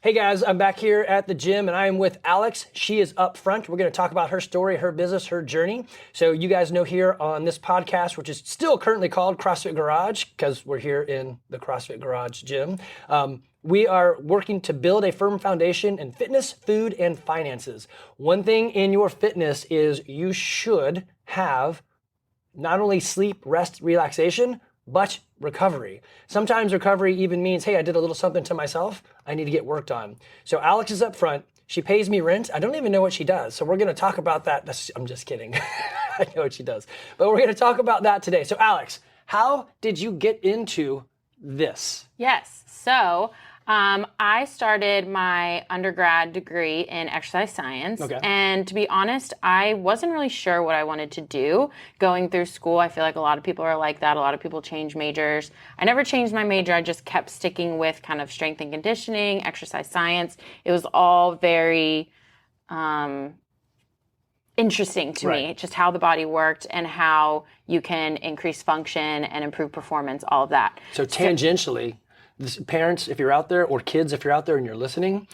Hey guys, I'm back here at the gym and I am with Alex. She is up front. We're going to talk about her story, her business, her journey. So you guys know here on this podcast, which is still currently called CrossFit Garage because we're here in the CrossFit Garage gym. We are working to build a firm foundation in fitness, food, and finances. One thing in your fitness is you should have not only sleep, rest, relaxation, but recovery. Sometimes recovery even means, hey, I did a little something to myself. I need to get worked on. So Alex is up front. She pays me rent. I don't even know what she does. So we're going to talk about that. I'm just kidding. I know what she does. But we're going to talk about that today. So Alex, how did you get into this? Yes. So I started my undergrad degree in exercise science. Okay. And to be honest, I wasn't really sure what I wanted to do going through school. I feel like a lot of people are like that. A lot of people change majors. I never changed my major. I just kept sticking with kind of strength and conditioning, exercise science. It was all very interesting to me, just how the body worked and how you can increase function and improve performance, all of that. So tangentially, parents, if you're out there, or kids, if you're out there and you're listening,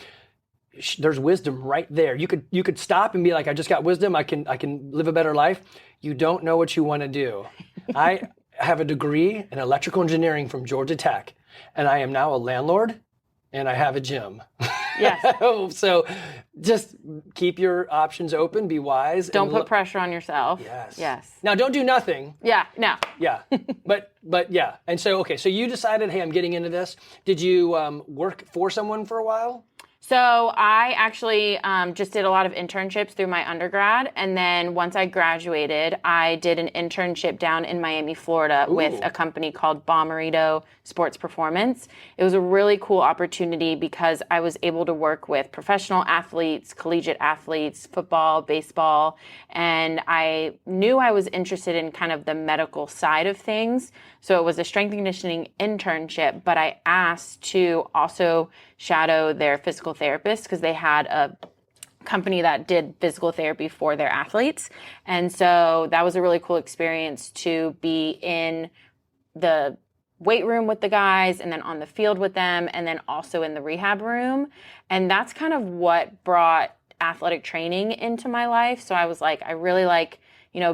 there's wisdom right there. You could stop and be like, I just got wisdom. I can live a better life. You don't know what you want to do. I have a degree in electrical engineering from Georgia Tech, and I am now a landlord, and I have a gym. Yes. So just keep your options open. Be wise. Don't put pressure on yourself. Yes. Yes. Now, don't do nothing. Yeah. No. Yeah. But yeah. And so, okay, so you decided, hey, I'm getting into this. Did you work for someone for a while? So I actually just did a lot of internships through my undergrad. And then once I graduated, I did an internship down in Miami, Florida with a company called Bommarito Sports Performance. It was a really cool opportunity because I was able to work with professional athletes, collegiate athletes, football, baseball, and I knew I was interested in kind of the medical side of things. So it was a strength and conditioning internship, but I asked to also shadow their physical therapist because they had a company that did physical therapy for their athletes. And so that was a really cool experience to be in the weight room with the guys and then on the field with them and then also in the rehab room. And that's kind of what brought athletic training into my life. So I was like, I really like,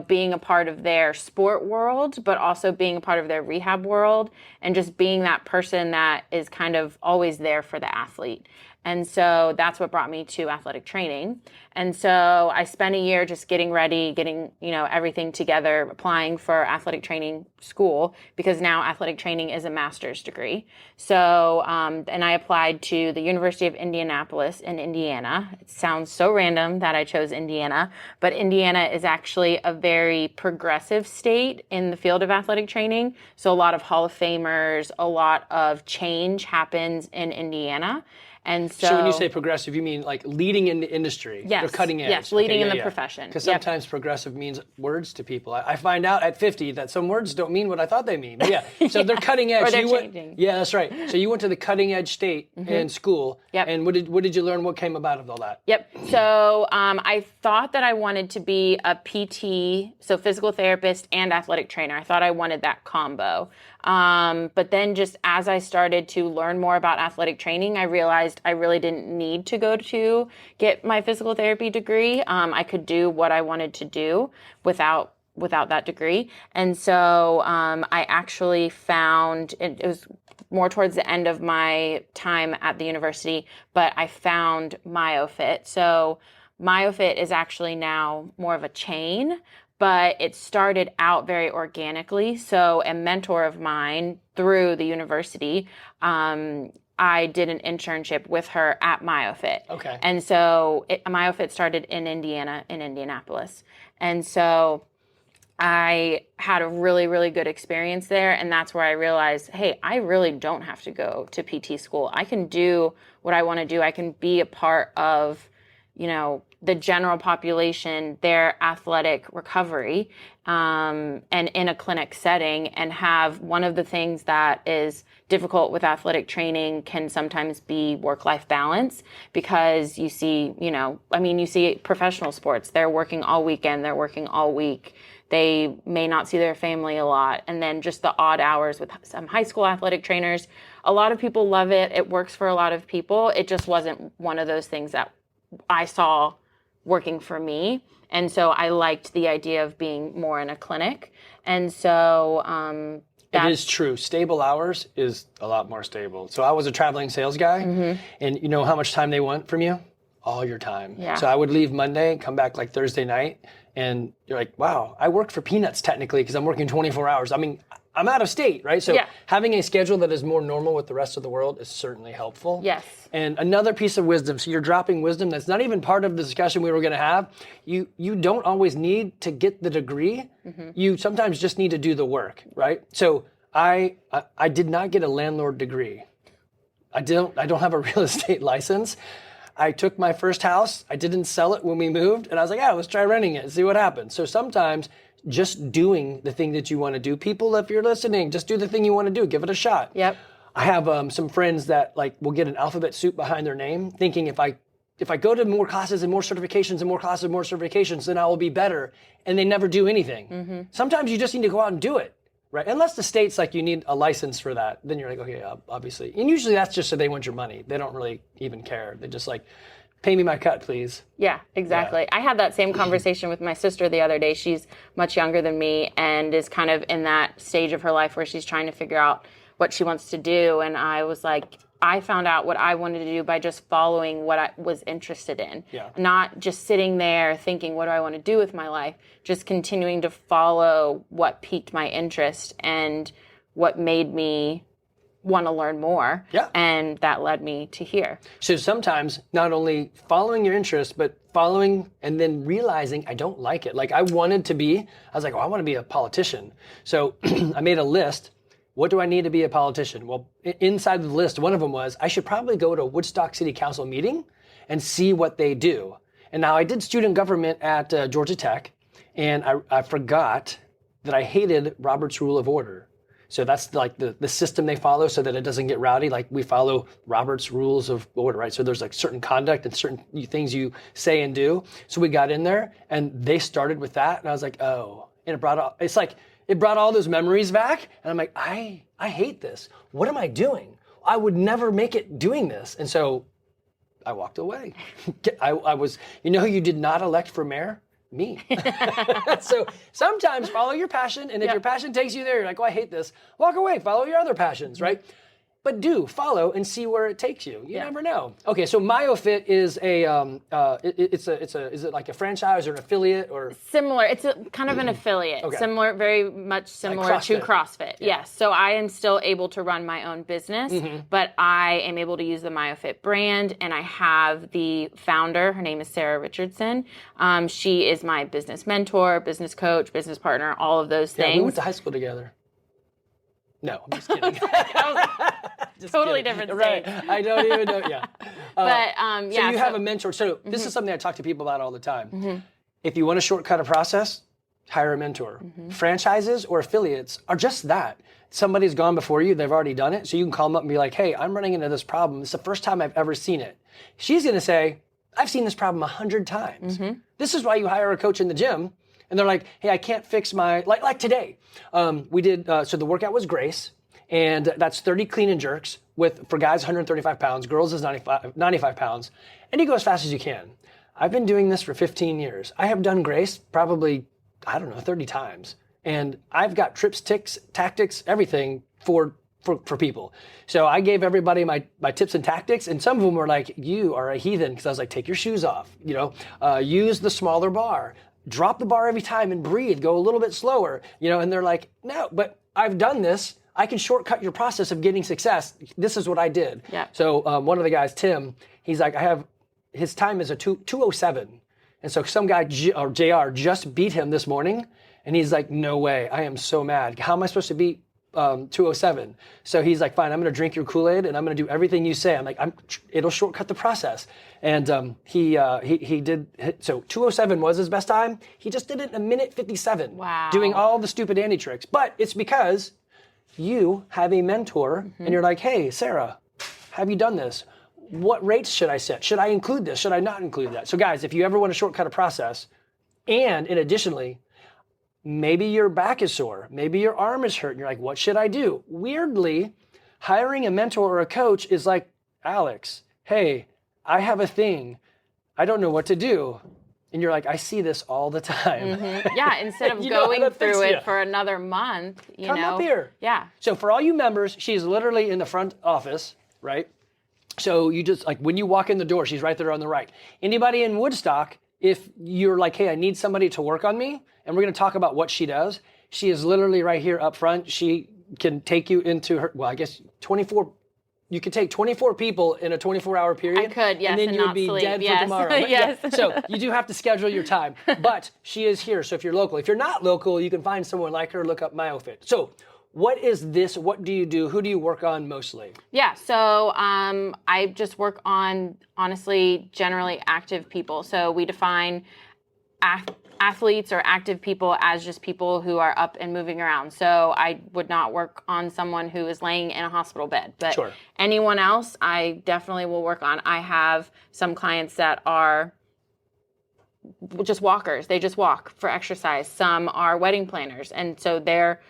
being a part of their sport world, but also being a part of their rehab world and just being that person that is kind of always there for the athlete. And so that's what brought me to athletic training. And so I spent a year just getting ready, getting, everything together, applying for athletic training school because now athletic training is a master's degree. So, and I applied to the University of Indianapolis in Indiana. It sounds so random that I chose Indiana, but Indiana is actually a very progressive state in the field of athletic training. So a lot of Hall of Famers, a lot of change happens in Indiana. And so when you say progressive, you mean like leading in the industry? Yes. Or cutting edge? Yes, leading in the profession. Because sometimes progressive means words to people. I find out at 50 that some words don't mean what I thought they mean. But yeah, so they're cutting edge. Or they're changing. Yeah, that's right. So you went to the cutting edge state in school. Yep. And what did you learn? What came about of all that? Yep. So I thought that I wanted to be a PT, so physical therapist and athletic trainer. I thought I wanted that combo. But then just as I started to learn more about athletic training, I realized I really didn't need to go to get my physical therapy degree. I could do what I wanted to do without that degree. And so I actually found, it was more towards the end of my time at the university, but I found Myo-Fit. So Myo-Fit is actually now more of a chain, but it started out very organically. So a mentor of mine through the university, I did an internship with her at Myo-Fit. Okay. And so Myo-Fit started in Indiana, in Indianapolis. And so I had a really, really good experience there. And that's where I realized, hey, I really don't have to go to PT school. I can do what I want to do. I can be a part of, the general population, their athletic recovery, and in a clinic setting, and have one of the things that is difficult with athletic training can sometimes be work-life balance, because you see, you see professional sports, they're working all weekend, they're working all week. They may not see their family a lot. And then just the odd hours with some high school athletic trainers, a lot of people love it. It works for a lot of people. It just wasn't one of those things that I saw working for me. And so I liked the idea of being more in a clinic. And so it is true. Stable hours is a lot more stable. So I was a traveling sales guy, and you know how much time they want from you? All your time. Yeah. So I would leave Monday, come back like Thursday night, and you're like, wow, I work for peanuts technically because I'm working 24 hours. I mean, I'm out of state, right? So having a schedule that is more normal with the rest of the world is certainly helpful. Yes. And another piece of wisdom, so you're dropping wisdom that's not even part of the discussion we were going to have. You don't always need to get the degree. You sometimes just need to do the work, right? So I did not get a landlord degree. I don't have a real estate license. I took my first house. I didn't sell it when we moved, and I was like, let's try renting it and see what happens. So sometimes just doing the thing that you want to do. People, if you're listening, just do the thing you want to do. Give it a shot. Yep. I have some friends that like will get an alphabet soup behind their name, thinking if I go to more classes and more certifications and more classes and more certifications, then I will be better. And they never do anything. Sometimes you just need to go out and do it. Right, unless the state's like you need a license for that, then you're like, okay, obviously. And usually that's just so they want your money. They don't really even care. They just like, pay me my cut, please. Yeah, exactly. Yeah. I had that same conversation with my sister the other day. She's much younger than me and is kind of in that stage of her life where she's trying to figure out what she wants to do. And I was like, I found out what I wanted to do by just following what I was interested in. Yeah. Not just sitting there thinking, what do I want to do with my life? Just continuing to follow what piqued my interest and what made me want to learn more. Yeah. And that led me to here. So sometimes not only following your interest, but following and then realizing I don't like it. Like I was like, I want to be a politician. So I made a list. What do I need to be a politician? Well, inside the list, one of them was I should probably go to a Woodstock City Council meeting and see what they do. And now I did student government at Georgia Tech, and I forgot that I hated Robert's Rule of Order. So that's like the system they follow so that it doesn't get rowdy. Like we follow Robert's Rules of Order, right? So there's like certain conduct and certain things you say and do. So we got in there and they started with that. And I was like, oh, and it brought all those memories back. And I'm like, I hate this. What am I doing? I would never make it doing this. And so I walked away. I was, who you did not elect for mayor? Me. So sometimes follow your passion. And if your passion takes you there, you're like, I hate this. Walk away, follow your other passions, right? But follow and see where it takes you. You never know. Okay, so Myo-Fit is is it like a franchise or an affiliate or? Similar, it's kind of an affiliate. Okay. Similar, very much similar like to CrossFit. Yeah. Yes, so I am still able to run my own business, but I am able to use the Myo-Fit brand, and I have the founder. Her name is Sarah Richardson. She is my business mentor, business coach, business partner, all of those things. We went to high school together. No, I'm just kidding. Just totally kidding. Different stage. Right. I don't even know. Yeah. But So you have a mentor. So this is something I talk to people about all the time. If you want to shortcut a process, hire a mentor. Franchises or affiliates are just that. Somebody's gone before you. They've already done it. So you can call them up and be like, hey, I'm running into this problem. It's the first time I've ever seen it. She's going to say, I've seen this problem 100 times. This is why you hire a coach in the gym. And they're like, hey, I can't fix my, like today. We did, so the workout was Grace, and that's 30 clean and jerks for guys 135 pounds, girls is 95 pounds, and you go as fast as you can. I've been doing this for 15 years. I have done Grace probably, 30 times. And I've got trips, ticks, tactics, everything for people. So I gave everybody my tips and tactics, and some of them were like, you are a heathen, because I was like, take your shoes off, use the smaller bar. Drop the bar every time and breathe, go a little bit slower, and they're like, no, but I've done this. I can shortcut your process of getting success. This is what I did. Yeah. So one of the guys, Tim, he's like, his time is a 2:07. And so some guy, JR, just beat him this morning. And he's like, no way, I am so mad. How am I supposed to beat 2:07? So he's like, fine, I'm going to drink your Kool-Aid and I'm going to do everything you say. I'm like, it'll shortcut the process. And he did, so 2:07 was his best time. He just did it in 1:57. Wow. Doing all the stupid Andy tricks. But it's because you have a mentor and you're like, hey, Sarah, have you done this? What rates should I set? Should I include this? Should I not include that? So guys, if you ever want to shortcut a process, and additionally, maybe your back is sore, maybe your arm is hurt, and you're like, what should I do? Weirdly, Hiring a mentor or a coach is like, Alex, hey, I have a thing. I don't know what to do. And you're like, I see this all the time. Yeah, instead of going through it for another month, Come up here. Yeah. So for all you members, she's literally in the front office, right? So you just, like, when you walk in the door, she's right there on the right. Anybody in Woodstock, if you're like, hey, I need somebody to work on me, and we're going to talk about what she does, she is literally right here up front. She can take you into her, well, I guess 24, you could take 24 people in a 24-hour period. I could, yes, and then you would be sleep. dead for tomorrow. Right? Yes. Yeah. So you do have to schedule your time, but she is here. So if you're local, if you're not local, you can find someone like her, look up Myo-Fit. So what is this? What do you do? Who do you work on mostly? Yeah, so I just work on, honestly, generally active people. So we define athletes or active people as just people who are up and moving around. So I would not work on someone who is laying in a hospital bed, but Sure. anyone else I definitely will work on. I have some clients that are just walkers. They just walk for exercise. Some are wedding planners, and so their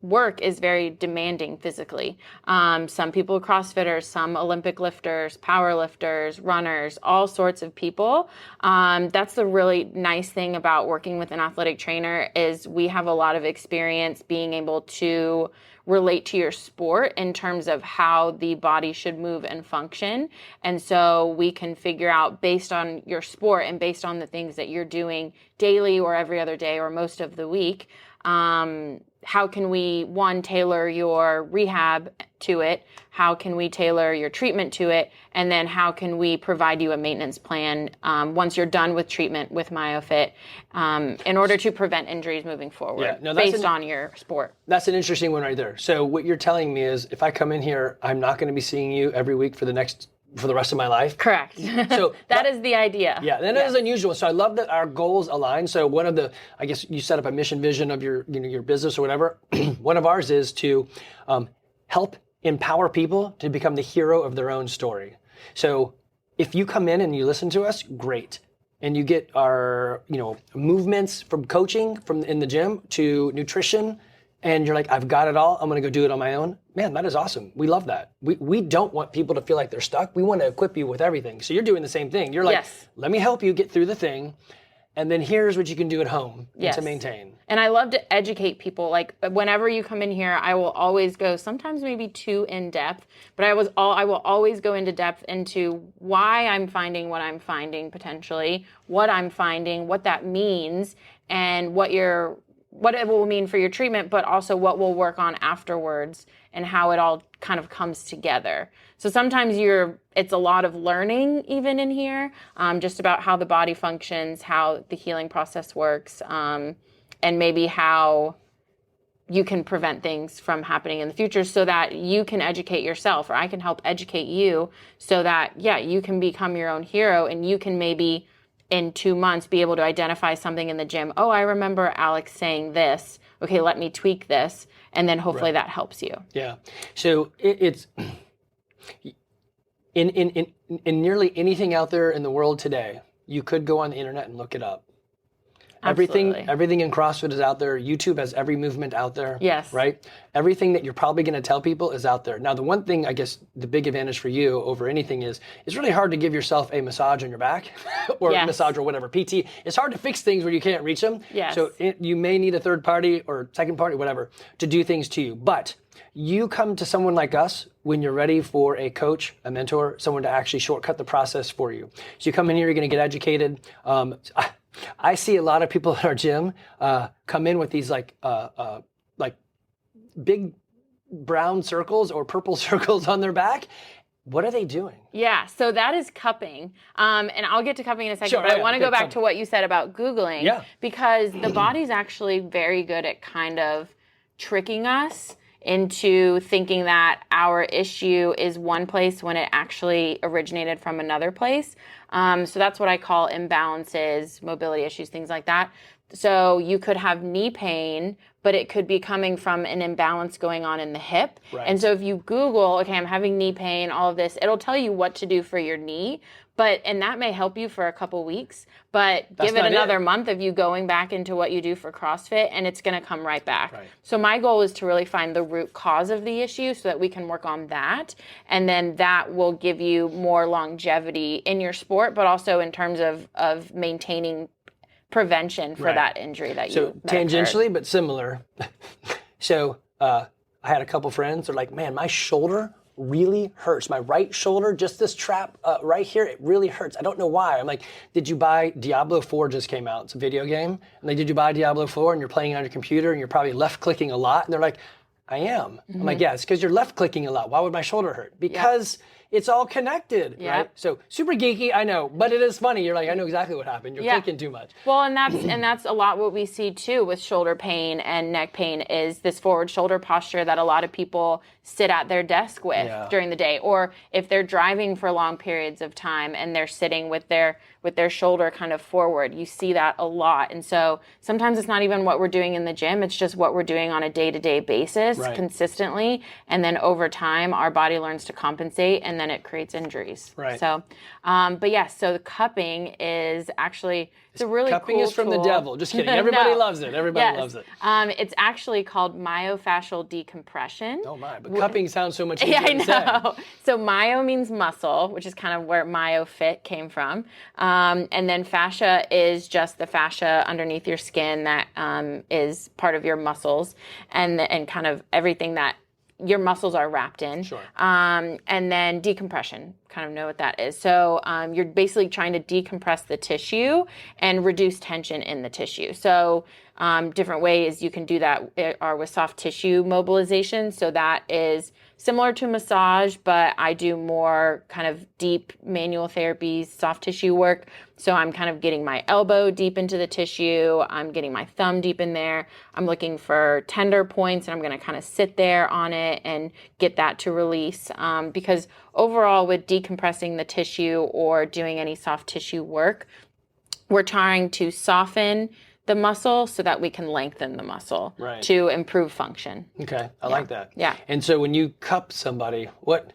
work is very demanding physically. Some people are CrossFitters, some Olympic lifters, power lifters, runners, all sorts of people. That's the really nice thing about working with an athletic trainer is we have a lot of experience being able to relate to your sport in terms of how the body should move and function. And so we can figure out based on your sport and based on the things that you're doing daily or every other day or most of the week, how can we, one, tailor your rehab to it? How can we tailor your treatment to it? And then how can we provide you a maintenance plan once you're done with treatment with Myo-Fit in order to prevent injuries moving forward based on your sport? That's an interesting one right there. So what you're telling me is if I come in here, I'm not going to be seeing you every week for the rest of my life? Correct. So that is the idea. Yeah, that is unusual. So I love that our goals align. So one of the, I guess you set up a mission vision of your business or whatever. One of ours is to help empower people to become the hero of their own story. So if you come in and you listen to us, great. And you get our, movements from coaching from in the gym to nutrition, and you're like, I've got it all. I'm going to go do it on my own. Man, that is awesome. We love that. We don't want people to feel like they're stuck. We want to equip you with everything. So you're doing the same thing. You're like, let me help you get through the thing. And then here's what you can do at home to maintain. And I love to educate people. Like whenever you come in here, I will always go, sometimes maybe too in depth, but I will always go into depth into why I'm finding what I'm finding potentially, what I'm finding, what that means, and what it will mean for your treatment, but also what we'll work on afterwards and how it all kind of comes together. So sometimes it's a lot of learning even in here, just about how the body functions, how the healing process works, and maybe how you can prevent things from happening in the future so that you can educate yourself, or I can help educate you so that, you can become your own hero, and you can maybe in 2 months be able to identify something in the gym. Oh, I remember Alex saying this. Okay, let me tweak this. And then hopefully that helps you. Yeah. So it's in nearly anything out there in the world today, you could go on the internet and look it up. Absolutely. Everything in CrossFit is out there. YouTube has every movement out there. Yes. Right? Everything that you're probably going to tell people is out there. Now, the one thing, I guess, the big advantage for you over anything is it's really hard to give yourself a massage on your back or massage or whatever, PT. It's hard to fix things where you can't reach them. Yes. So you may need a third party or second party, whatever, to do things to you. But you come to someone like us when you're ready for a coach, a mentor, someone to actually shortcut the process for you. So you come in here, you're going to get educated. I see a lot of people at our gym come in with these like big brown circles or purple circles on their back. What are they doing? Yeah, so that is cupping. And I'll get to cupping in a second, but I want to go back to what you said about Googling, because the body's actually very good at kind of tricking us into thinking that our issue is one place when it actually originated from another place. So that's what I call imbalances, mobility issues, things like that. So you could have knee pain, but it could be coming from an imbalance going on in the hip. Right. And so if you Google, okay, I'm having knee pain, all of this, it'll tell you what to do for your knee. And that may help you for a couple weeks, but give it another month of you going back into what you do for CrossFit, and it's going to come right back. Right. So my goal is to really find the root cause of the issue so that we can work on that. And then that will give you more longevity in your sport, but also in terms of maintaining prevention for that injury that so tangentially, but similar. So I had a couple friends. They're like, man, my shoulder really hurts. My right shoulder, just this trap right here, it really hurts. I don't know why. I'm like, did you buy Diablo 4 just came out. It's a video game. And like, did you buy Diablo 4 and you're playing it on your computer and you're probably left clicking a lot? And they're like, I am. I'm like, yeah, it's because you're left clicking a lot. Why would my shoulder hurt? Because it's all connected, right? So super geeky, I know, but it is funny. You're like, I know exactly what happened. You're clicking too much. Well, and that's a lot what we see too with shoulder pain and neck pain is this forward shoulder posture that a lot of people sit at their desk with during the day, or if they're driving for long periods of time and they're sitting with their shoulder kind of forward. You see that a lot. And so sometimes it's not even what we're doing in the gym, it's just what we're doing on a day-to-day basis consistently. And then over time, our body learns to compensate and then it creates injuries. Right. So, but yes, so the cupping is actually, it's a really cupping cool is from tool. the devil. Just kidding. Everybody loves it. Everybody loves it. It's actually called myofascial decompression. Oh my, but cupping sounds so much easier I to know. say. So myo means muscle, which is kind of where Myo-Fit came from. And then fascia is just the fascia underneath your skin that is part of your muscles and kind of everything that your muscles are wrapped in. Sure. And then decompression, kind of know what that is. So you're basically trying to decompress the tissue and reduce tension in the tissue. So different ways you can do that are with soft tissue mobilization. So that is similar to massage, but I do more kind of deep manual therapies, soft tissue work. So I'm kind of getting my elbow deep into the tissue. I'm getting my thumb deep in there. I'm looking for tender points and I'm going to kind of sit there on it and get that to release. Because overall with decompressing the tissue or doing any soft tissue work, we're trying to soften the muscle so that we can lengthen the muscle to improve function. Okay, I like that. Yeah. And so when you cup somebody, what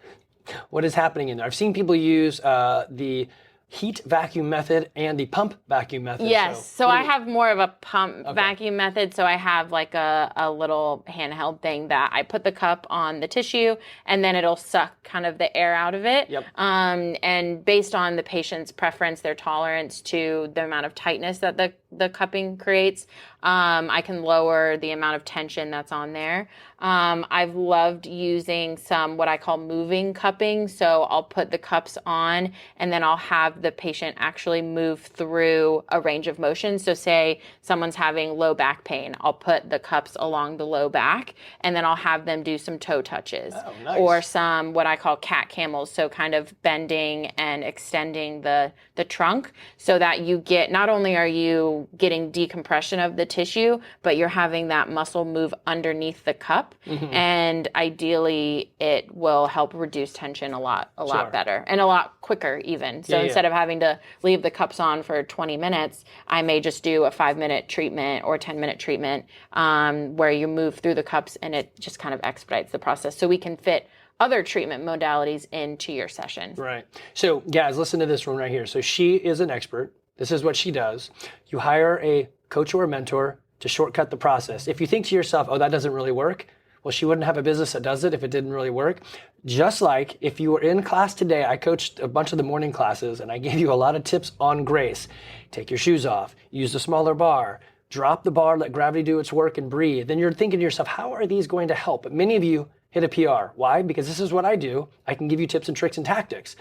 is happening in there? I've seen people use the heat vacuum method and the pump vacuum method. Yes, so I have more of a pump vacuum method. So I have like a little handheld thing that I put the cup on the tissue and then it'll suck kind of the air out of it. Yep. And based on the patient's preference, their tolerance to the amount of tightness that the cupping creates, I can lower the amount of tension that's on there. I've loved using some what I call moving cupping. So I'll put the cups on and then I'll have the patient actually move through a range of motion. So say someone's having low back pain, I'll put the cups along the low back and then I'll have them do some toe touches or some what I call cat camels. So kind of bending and extending the trunk so that you get, not only are you getting decompression of the tissue, but you're having that muscle move underneath the cup. And ideally it will help reduce tension a lot better and a lot quicker even. So instead of having to leave the cups on for 20 minutes, I may just do a 5-minute treatment or 10-minute treatment where you move through the cups and it just kind of expedites the process so we can fit other treatment modalities into your session. Right. So guys, listen to this one right here. So she is an expert. This is what she does. You hire a coach or a mentor to shortcut the process. If you think to yourself, oh, that doesn't really work, well, she wouldn't have a business that does it if it didn't really work. Just like if you were in class today, I coached a bunch of the morning classes and I gave you a lot of tips on grace. Take your shoes off, use a smaller bar, drop the bar, let gravity do its work and breathe. Then you're thinking to yourself, how are these going to help? But many of you hit a PR. Why? Because this is what I do. I can give you tips and tricks and tactics.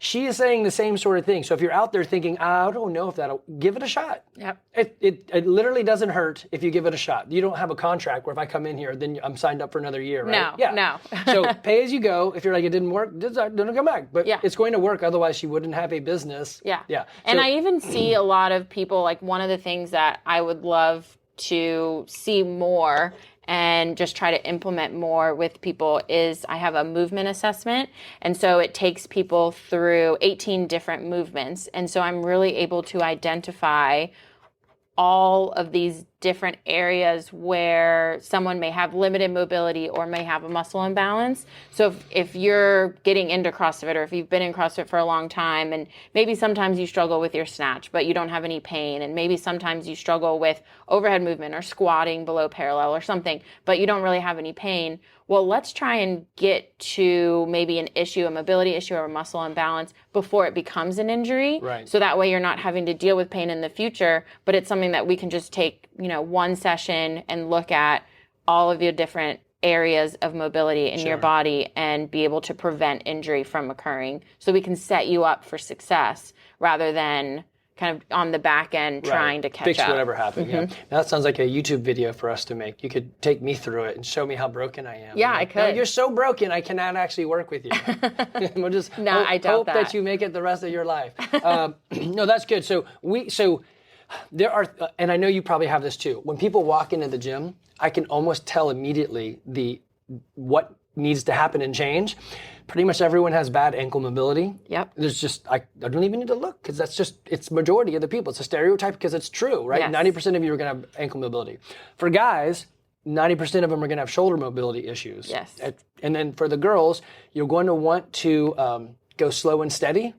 She is saying the same sort of thing. So if you're out there thinking, I don't know if that'll, give it a shot. Yep. It literally doesn't hurt if you give it a shot. You don't have a contract where if I come in here, then I'm signed up for another year, right? No. So pay as you go. If you're like, it didn't work, don't come back. But it's going to work. Otherwise, she wouldn't have a business. Yeah. Yeah. And I even see a lot of people, like one of the things that I would love to see more and just try to implement more with people is I have a movement assessment. And so it takes people through 18 different movements. And so I'm really able to identify all of these different areas where someone may have limited mobility or may have a muscle imbalance. So if you're getting into CrossFit, or if you've been in CrossFit for a long time, and maybe sometimes you struggle with your snatch, but you don't have any pain, and maybe sometimes you struggle with overhead movement or squatting below parallel or something, but you don't really have any pain, well, let's try and get to maybe an issue, a mobility issue or a muscle imbalance before it becomes an injury. Right. So that way you're not having to deal with pain in the future, but it's something that we can just take, one session and look at all of your different areas of mobility in your body and be able to prevent injury from occurring. So we can set you up for success rather than kind of on the back end trying to catch Fix up. whatever happened. Yeah. Now that sounds like a YouTube video for us to make. You could take me through it and show me how broken I am. Yeah, I could. No, you're so broken, I cannot actually work with you. We'll just I doubt hope that. that you make it the rest of your life. No, that's good. So there are, and I know you probably have this too. When people walk into the gym, I can almost tell immediately what needs to happen and change. Pretty much everyone has bad ankle mobility. Yep. There's just, I don't even need to look, because it's majority of the people. It's a stereotype because it's true, right? Yes. 90% of you are going to have ankle mobility. For guys, 90% of them are going to have shoulder mobility issues. Yes. And then for the girls, you're going to want to go slow and steady,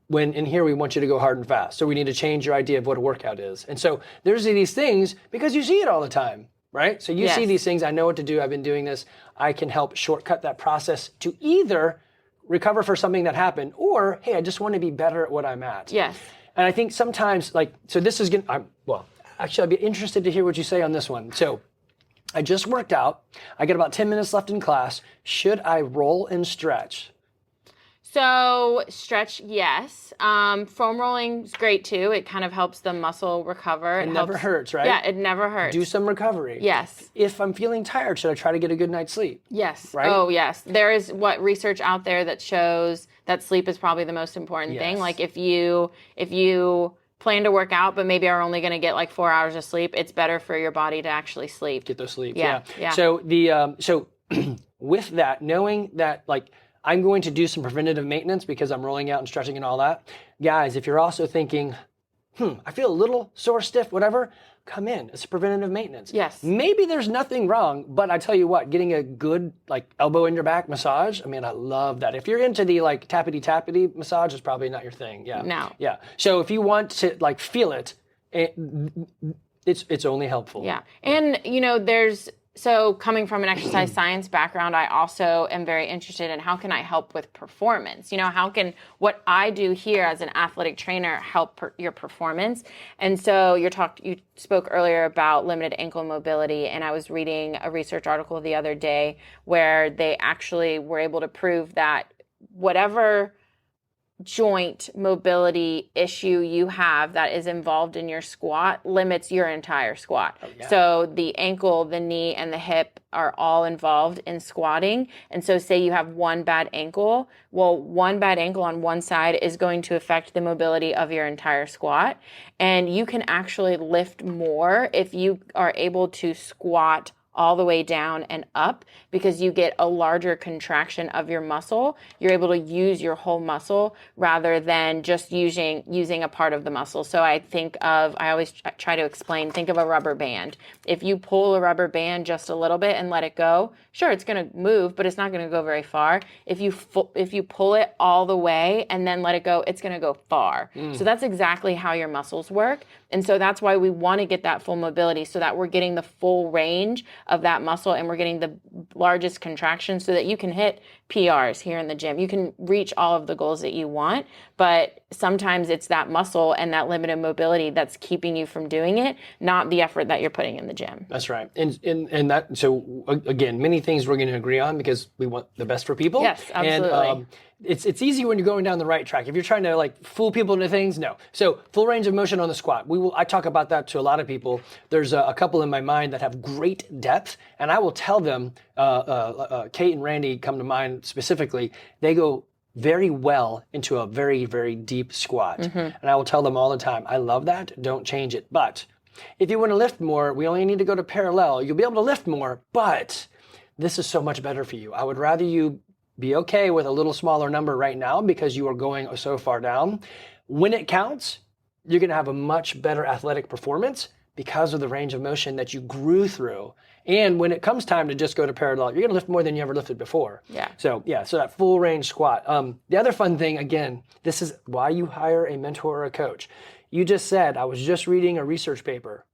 when in here we want you to go hard and fast. So we need to change your idea of what a workout is. And so there's these things, because you see it all the time, right? So you see these things, I know what to do, I've been doing this, I can help shortcut that process to either recover for something that happened, or, hey, I just want to be better at what I'm at. Yes. And I think sometimes, so this is actually I'd be interested to hear what you say on this one. So I just worked out, I got about 10 minutes left in class, should I roll and stretch? So stretch, yes. Foam rolling is great too. It kind of helps the muscle recover. It never hurts, right? Yeah, it never hurts. Do some recovery. Yes. If I'm feeling tired, should I try to get a good night's sleep? Yes. Right? Oh, yes. There is research out there that shows that sleep is probably the most important thing. Like if you plan to work out, but maybe are only going to get like 4 hours of sleep, it's better for your body to actually sleep. Get those sleep. Yeah. So with that, knowing that I'm going to do some preventative maintenance because I'm rolling out and stretching and all that. Guys, if you're also thinking, I feel a little sore, stiff, whatever, come in. It's preventative maintenance. Yes. Maybe there's nothing wrong, but I tell you what, getting a good elbow in your back massage, I love that. If you're into the tappity massage, it's probably not your thing. Yeah. No. Yeah. So if you want to feel it, it's only helpful. Yeah. And So coming from an exercise science background, I also am very interested in how can I help with performance? How can what I do here as an athletic trainer help your performance? And so you spoke earlier about limited ankle mobility, and I was reading a research article the other day where they actually were able to prove that whatever joint mobility issue you have that is involved in your squat limits your entire squat. Oh, yeah. So the ankle, the knee, and the hip are all involved in squatting. And so say you have one bad ankle, well, one bad ankle on one side is going to affect the mobility of your entire squat. And you can actually lift more if you are able to squat all the way down and up, because you get a larger contraction of your muscle. You're able to use your whole muscle rather than just using a part of the muscle. So I always try to explain, think of a rubber band. If you pull a rubber band just a little bit and let it go, sure, it's going to move, but it's not going to go very far. If you pull it all the way and then let it go, it's going to go far. So that's exactly how your muscles work. And so that's why we want to get that full mobility, so that we're getting the full range of that muscle and we're getting the largest contraction so that you can hit PRs here in the gym. You can reach all of the goals that you want, but sometimes it's that muscle and that limited mobility that's keeping you from doing it, not the effort that you're putting in the gym. That's right. And that, so again, many things we're going to agree on because we want the best for people. Yes, absolutely. And it's easy when you're going down the right track. If you're trying to fool people into things, no. So full range of motion on the squat. I talk about that to a lot of people. There's a couple in my mind that have great depth, and I will tell them, Kate and Randy come to mind specifically, they go very well into a very, very deep squat. And I will tell them all the time, I love that, don't change it. But if you want to lift more, we only need to go to parallel. You'll be able to lift more, but this is so much better for you. I would rather you be okay with a little smaller number right now because you are going so far down. When it counts, you're going to have a much better athletic performance because of the range of motion that you grew through. And when it comes time to just go to parallel, you're going to lift more than you ever lifted before. Yeah. So that full range squat. The other fun thing, again, this is why you hire a mentor or a coach. You just said, I was just reading a research paper.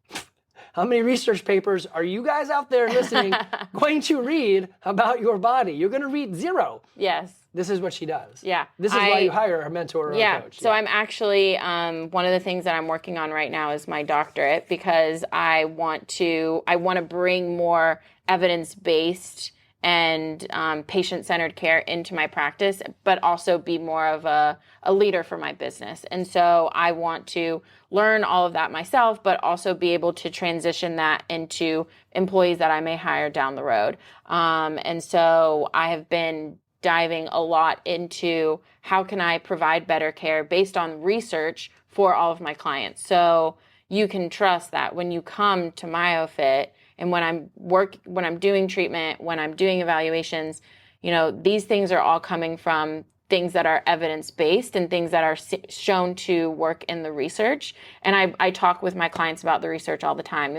How many research papers are you guys out there listening going to read about your body? You're going to read 0. Yes. This is what she does. Yeah. This is why you hire a mentor or a coach. So I'm actually, one of the things that I'm working on right now is my doctorate, because I want to bring more evidence-based and patient-centered care into my practice, but also be more of a leader for my business. And so I want to learn all of that myself, but also be able to transition that into employees that I may hire down the road. And so I have been diving a lot into how can I provide better care based on research for all of my clients. So you can trust that when you come to Myo-Fit and when I'm doing treatment, when I'm doing evaluations, these things are all coming from things that are evidence-based and things that are shown to work in the research. And I talk with my clients about the research all the time.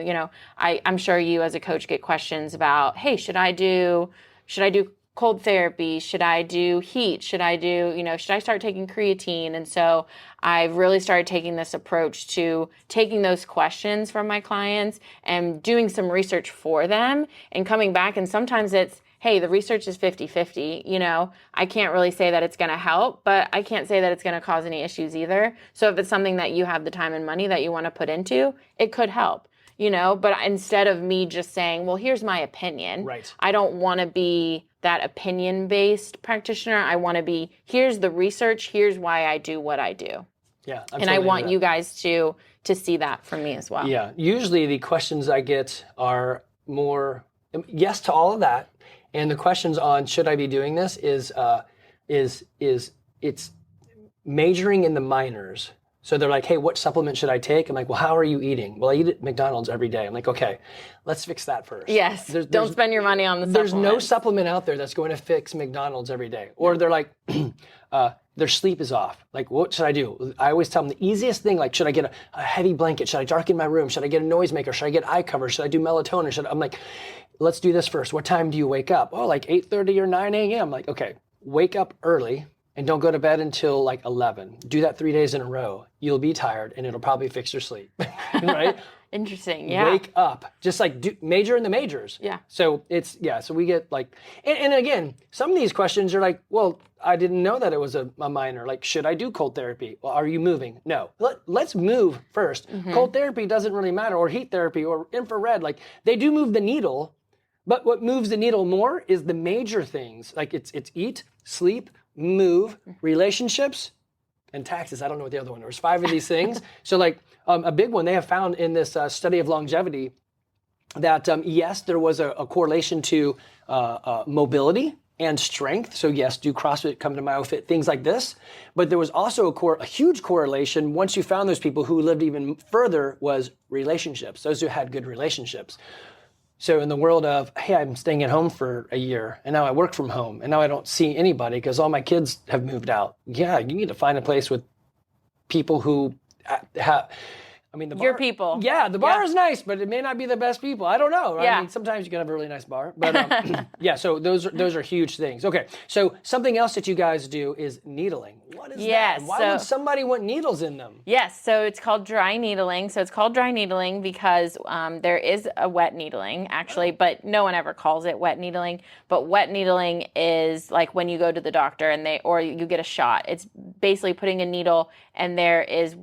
I'm sure you as a coach get questions about, hey, should I do cold therapy? Should I do heat? Should I start taking creatine? And so I've really started taking this approach to taking those questions from my clients and doing some research for them and coming back. And sometimes it's, hey, the research is 50-50. I can't really say that it's going to help, but I can't say that it's going to cause any issues either. So if it's something that you have the time and money that you want to put into, it could help. But instead of me just saying, well, here's my opinion. Right. I don't want to be that opinion-based practitioner. I want to be, here's the research, here's why I do what I do. Yeah. And I want you guys to see that from me as well. Yeah. Usually the questions I get are more yes to all of that. And the questions on should I be doing this is it's majoring in the minors. So they're like, hey, what supplement should I take? I'm like, well, how are you eating? Well, I eat at McDonald's every day. I'm like, okay, let's fix that first. Yes. Don't spend your money on the supplement. There's no supplement out there that's going to fix McDonald's every day. Or they're like, their sleep is off. Like, what should I do? I always tell them the easiest thing, like, should I get a heavy blanket? Should I darken my room? Should I get a noisemaker? Should I get eye cover? Should I do melatonin? I'm like, let's do this first. What time do you wake up? Oh, like 8:30 or 9 a.m. Like, okay, wake up early. And don't go to bed until like 11. Do that 3 days in a row. You'll be tired and it'll probably fix your sleep, right? Interesting, yeah. Wake up. Just like major in the majors. Yeah. So so we get like, and again, some of these questions are like, well, I didn't know that it was a minor. Like, should I do cold therapy? Well, are you moving? No. Let's move first. Mm-hmm. Cold therapy doesn't really matter, or heat therapy or infrared. Like, they do move the needle, but what moves the needle more is the major things. Like it's eat, sleep, move, relationships, and taxes. I don't know what the other one was. 5 of these things. So like a big one they have found in this study of longevity that yes, there was a correlation to mobility and strength. So yes, do CrossFit, come to Myo-Fit, things like this. But there was also a huge correlation once you found those people who lived even further was relationships. Those who had good relationships. So in the world of, hey, I'm staying at home for a year and now I work from home and now I don't see anybody because all my kids have moved out. Yeah, you need to find a place with people who have, the bar. Your people. Yeah, the bar is nice, but it may not be the best people. I don't know. Right? Yeah. Sometimes you can have a really nice bar. But yeah, so those are huge things. Okay, so something else that you guys do is needling. What is that? Why would somebody want needles in them? Yes, so it's called dry needling. So it's called dry needling because there is a wet needling, actually, but no one ever calls it wet needling. But wet needling is like when you go to the doctor or you get a shot. It's basically putting a needle and there is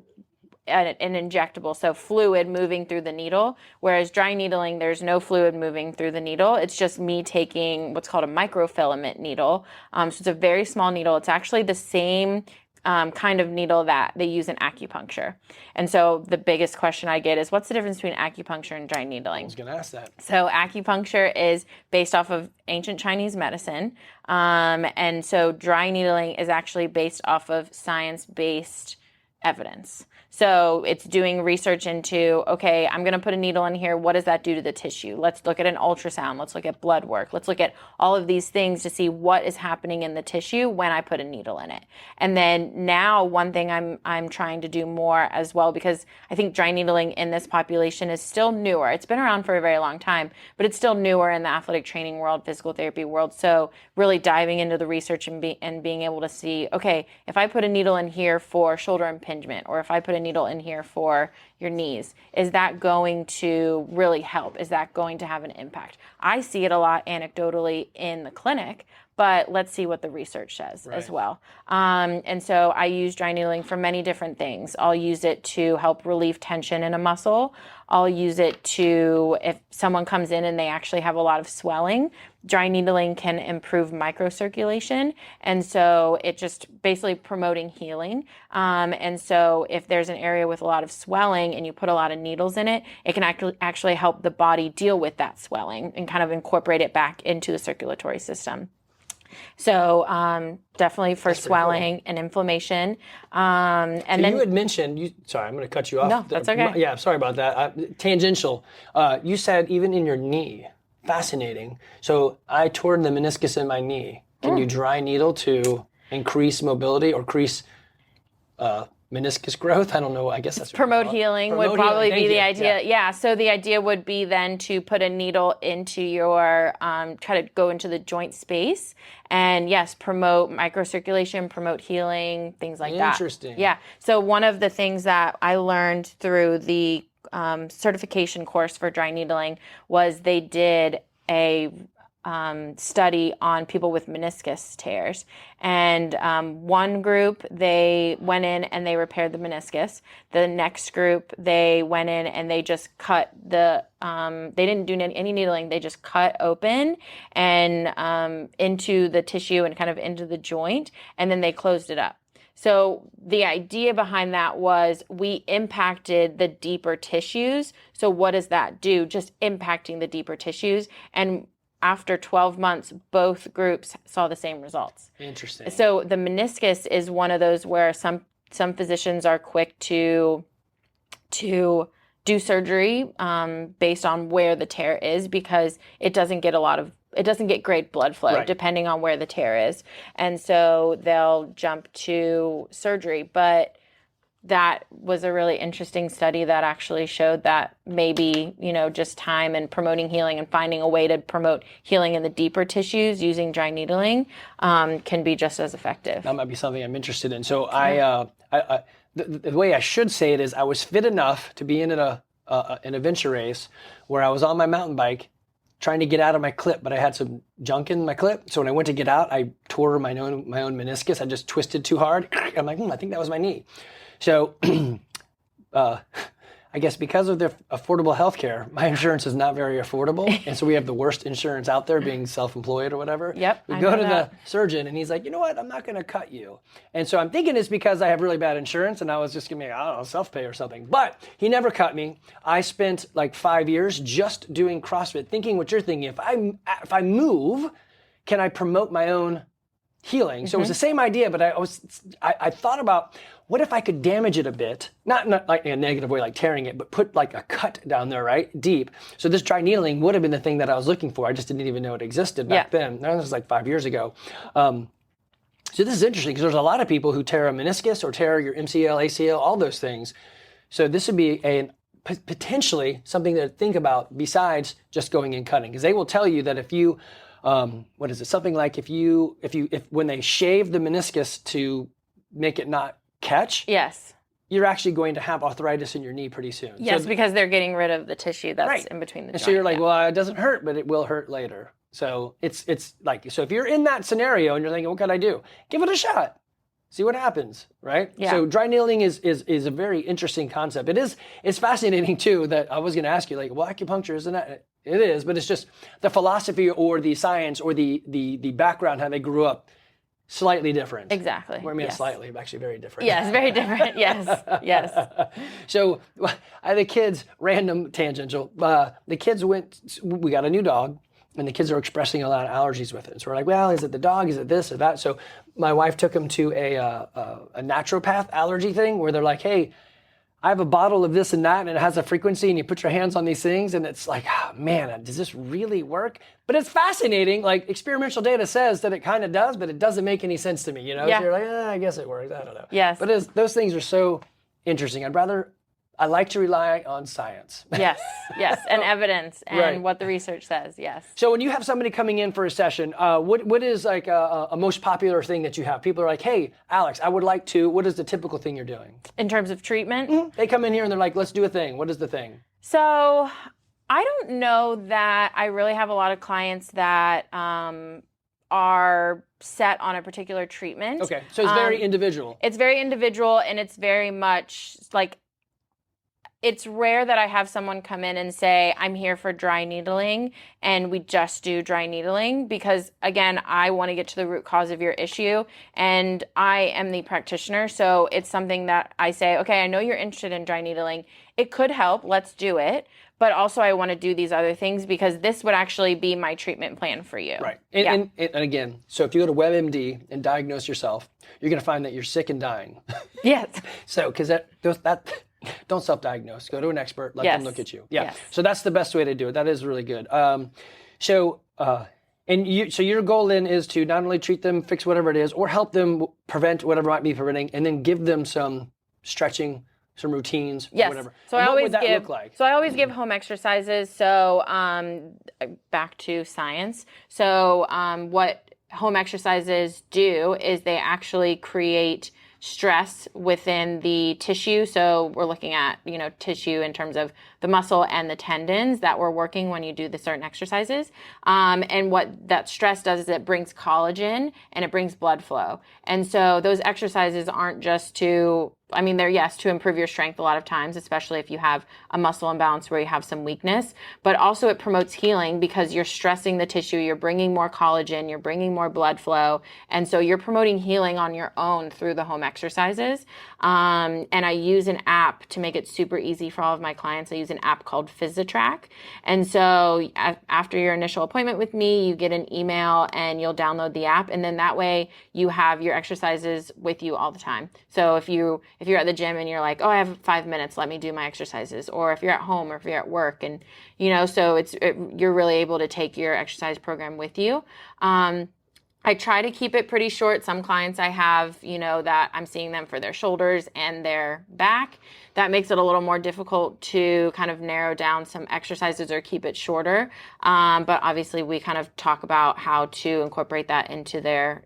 an injectable, so fluid moving through the needle, whereas dry needling, there's no fluid moving through the needle. It's just me taking what's called a microfilament needle. So it's a very small needle. It's actually the same kind of needle that they use in acupuncture. And so the biggest question I get is, what's the difference between acupuncture and dry needling? I was going to ask that. So acupuncture is based off of ancient Chinese medicine. And so dry needling is actually based off of science-based evidence. So it's doing research into, okay, I'm going to put a needle in here. What does that do to the tissue? Let's look at an ultrasound. Let's look at blood work. Let's look at all of these things to see what is happening in the tissue when I put a needle in it. And then now one thing I'm trying to do more as well, because I think dry needling in this population is still newer. It's been around for a very long time, but it's still newer in the athletic training world, physical therapy world. So really diving into the research and being able to see, okay, if I put a needle in here for shoulder impingement, or if I put a needle in here for your knees, is that going to really help? Is that going to have an impact? I see it a lot anecdotally in the clinic, but let's see what the research says as well. And so I use dry needling for many different things. I'll use it to help relieve tension in a muscle. I'll use it to, if someone comes in and they actually have a lot of swelling, dry needling can improve microcirculation. And so it just basically promoting healing. And so if there's an area with a lot of swelling and you put a lot of needles in it, it can actually help the body deal with that swelling and kind of incorporate it back into the circulatory system. So definitely for swelling and inflammation. And so then you had mentioned, sorry, I'm going to cut you off. No, that's okay. Yeah, sorry about that. Tangential. You said even in your knee. Fascinating. So I tore the meniscus in my knee. Can you dry needle to increase mobility or increase meniscus growth? I don't know. I guess that's promote healing would probably be the idea. Yeah. So the idea would be then to put a needle into your, try to go into the joint space and yes, promote microcirculation, promote healing, things like that. Interesting. Yeah. So one of the things that I learned through the certification course for dry needling was they did a study on people with meniscus tears. And one group, they went in and they repaired the meniscus. The next group, they went in and they just cut the, they didn't do any needling, they just cut open and into the tissue and kind of into the joint, and then they closed it up. So the idea behind that was we impacted the deeper tissues. So what does that do? Just impacting the deeper tissues. And after 12 months, both groups saw the same results. Interesting. So the meniscus is one of those where some physicians are quick to do surgery based on where the tear is, because it doesn't get great blood flow depending on where the tear is. And so they'll jump to surgery. But that was a really interesting study that actually showed that maybe, just time and promoting healing and finding a way to promote healing in the deeper tissues using dry needling can be just as effective. That might be something I'm interested in. So the way I should say it is I was fit enough to be in an adventure race where I was on my mountain bike trying to get out of my clip, but I had some junk in my clip. So when I went to get out, I tore my own meniscus. I just twisted too hard. I'm like, I think that was my knee. So I guess because of their affordable healthcare, my insurance is not very affordable. And so we have the worst insurance out there, being self-employed or whatever. Yep. We go to the surgeon and he's like, you know what? I'm not going to cut you. And so I'm thinking it's because I have really bad insurance and I was just going to be, I don't know, self-pay or something. But he never cut me. I spent like 5 years just doing CrossFit, thinking what you're thinking. If I move, can I promote my own healing? So it was the same idea, but I thought about, what if I could damage it a bit? Not like in a negative way, like tearing it, but put like a cut down there, right? Deep. So this dry needling would have been the thing that I was looking for. I just didn't even know it existed back then. That was like 5 years ago. So this is interesting because there's a lot of people who tear a meniscus or tear your MCL, ACL, all those things. So this would be potentially something to think about besides just going and cutting, because they will tell you that if you, something like if when they shave the meniscus to make it not catch, yes, you're actually going to have arthritis in your knee pretty soon. Yes, because they're getting rid of the tissue that's in between the joints. So you're like, well, it doesn't hurt, but it will hurt later. So it's like, so if you're in that scenario and you're thinking, what can I do? Give it a shot. See what happens, right? Yeah. So dry needling is a very interesting concept. It's fascinating too that I was going to ask you, like, well, acupuncture, isn't that? It is, but it's just the philosophy or the science or the background, how they grew up, slightly different. Exactly. Well, I mean, slightly, actually very different. Yes, very different. Yes. So the kids, random tangential, the kids we got a new dog, and the kids are expressing a lot of allergies with it. So we're like, well, is it the dog? Is it this or that? So my wife took them to a naturopath allergy thing where they're like, hey, I have a bottle of this and that, and it has a frequency, and you put your hands on these things, and it's like, oh, man, does this really work? But it's fascinating. Like, experimental data says that it kind of does, but it doesn't make any sense to me, you know? Yeah. So you're like, I guess it works. I don't know. Yes. But those things are so interesting. I like to rely on science. Yes, and evidence and Right. what the research says, yes. So when you have somebody coming in for a session, what is like a most popular thing that you have? People are like, hey, Alex, I would like to, what is the typical thing you're doing? In terms of treatment? They come in here and they're like, let's do a thing. What is the thing? So I don't know that I really have a lot of clients that are set on a particular treatment. Okay, so it's very individual. It's very individual, and it's very much like, it's rare that I have someone come in and say, I'm here for dry needling, and we just do dry needling, because again, I want to get to the root cause of your issue, and I am the practitioner. So it's something that I say, okay, I know you're interested in dry needling. It could help. Let's do it. But also I want to do these other things, because this would actually be my treatment plan for you. Right. And again, so if you go to WebMD and diagnose yourself, you're going to find that you're sick and dying. Yes. So, because that don't self-diagnose. Go to an expert. Let them look at you. Yeah. Yes. So that's the best way to do it. That is really good. So your goal then is to not only treat them, fix whatever it is, or help them prevent whatever might be preventing, and then give them some stretching, some routines, yes. whatever. So and I what always would that give, look like? So I always give home exercises. So back to science. So what home exercises do is they actually create stress within the tissue. So we're looking at, tissue in terms of the muscle and the tendons that we're working when you do the certain exercises. And what that stress does is it brings collagen and it brings blood flow. And so those exercises aren't just they're, yes, to improve your strength a lot of times, especially if you have a muscle imbalance where you have some weakness, but also it promotes healing, because you're stressing the tissue, you're bringing more collagen, you're bringing more blood flow. And so you're promoting healing on your own through the home exercises. And I use an app to make it super easy for all of my clients. I use an app called PhysiTrack. And so after your initial appointment with me, you get an email and you'll download the app. And then that way you have your exercises with you all the time. So if you're at the gym and you're like, oh, I have 5 minutes, let me do my exercises. Or if you're at home or if you're at work, and, so you're really able to take your exercise program with you. I try to keep it pretty short. Some clients I have, that I'm seeing them for their shoulders and their back. That makes it a little more difficult to kind of narrow down some exercises or keep it shorter. But obviously we kind of talk about how to incorporate that into their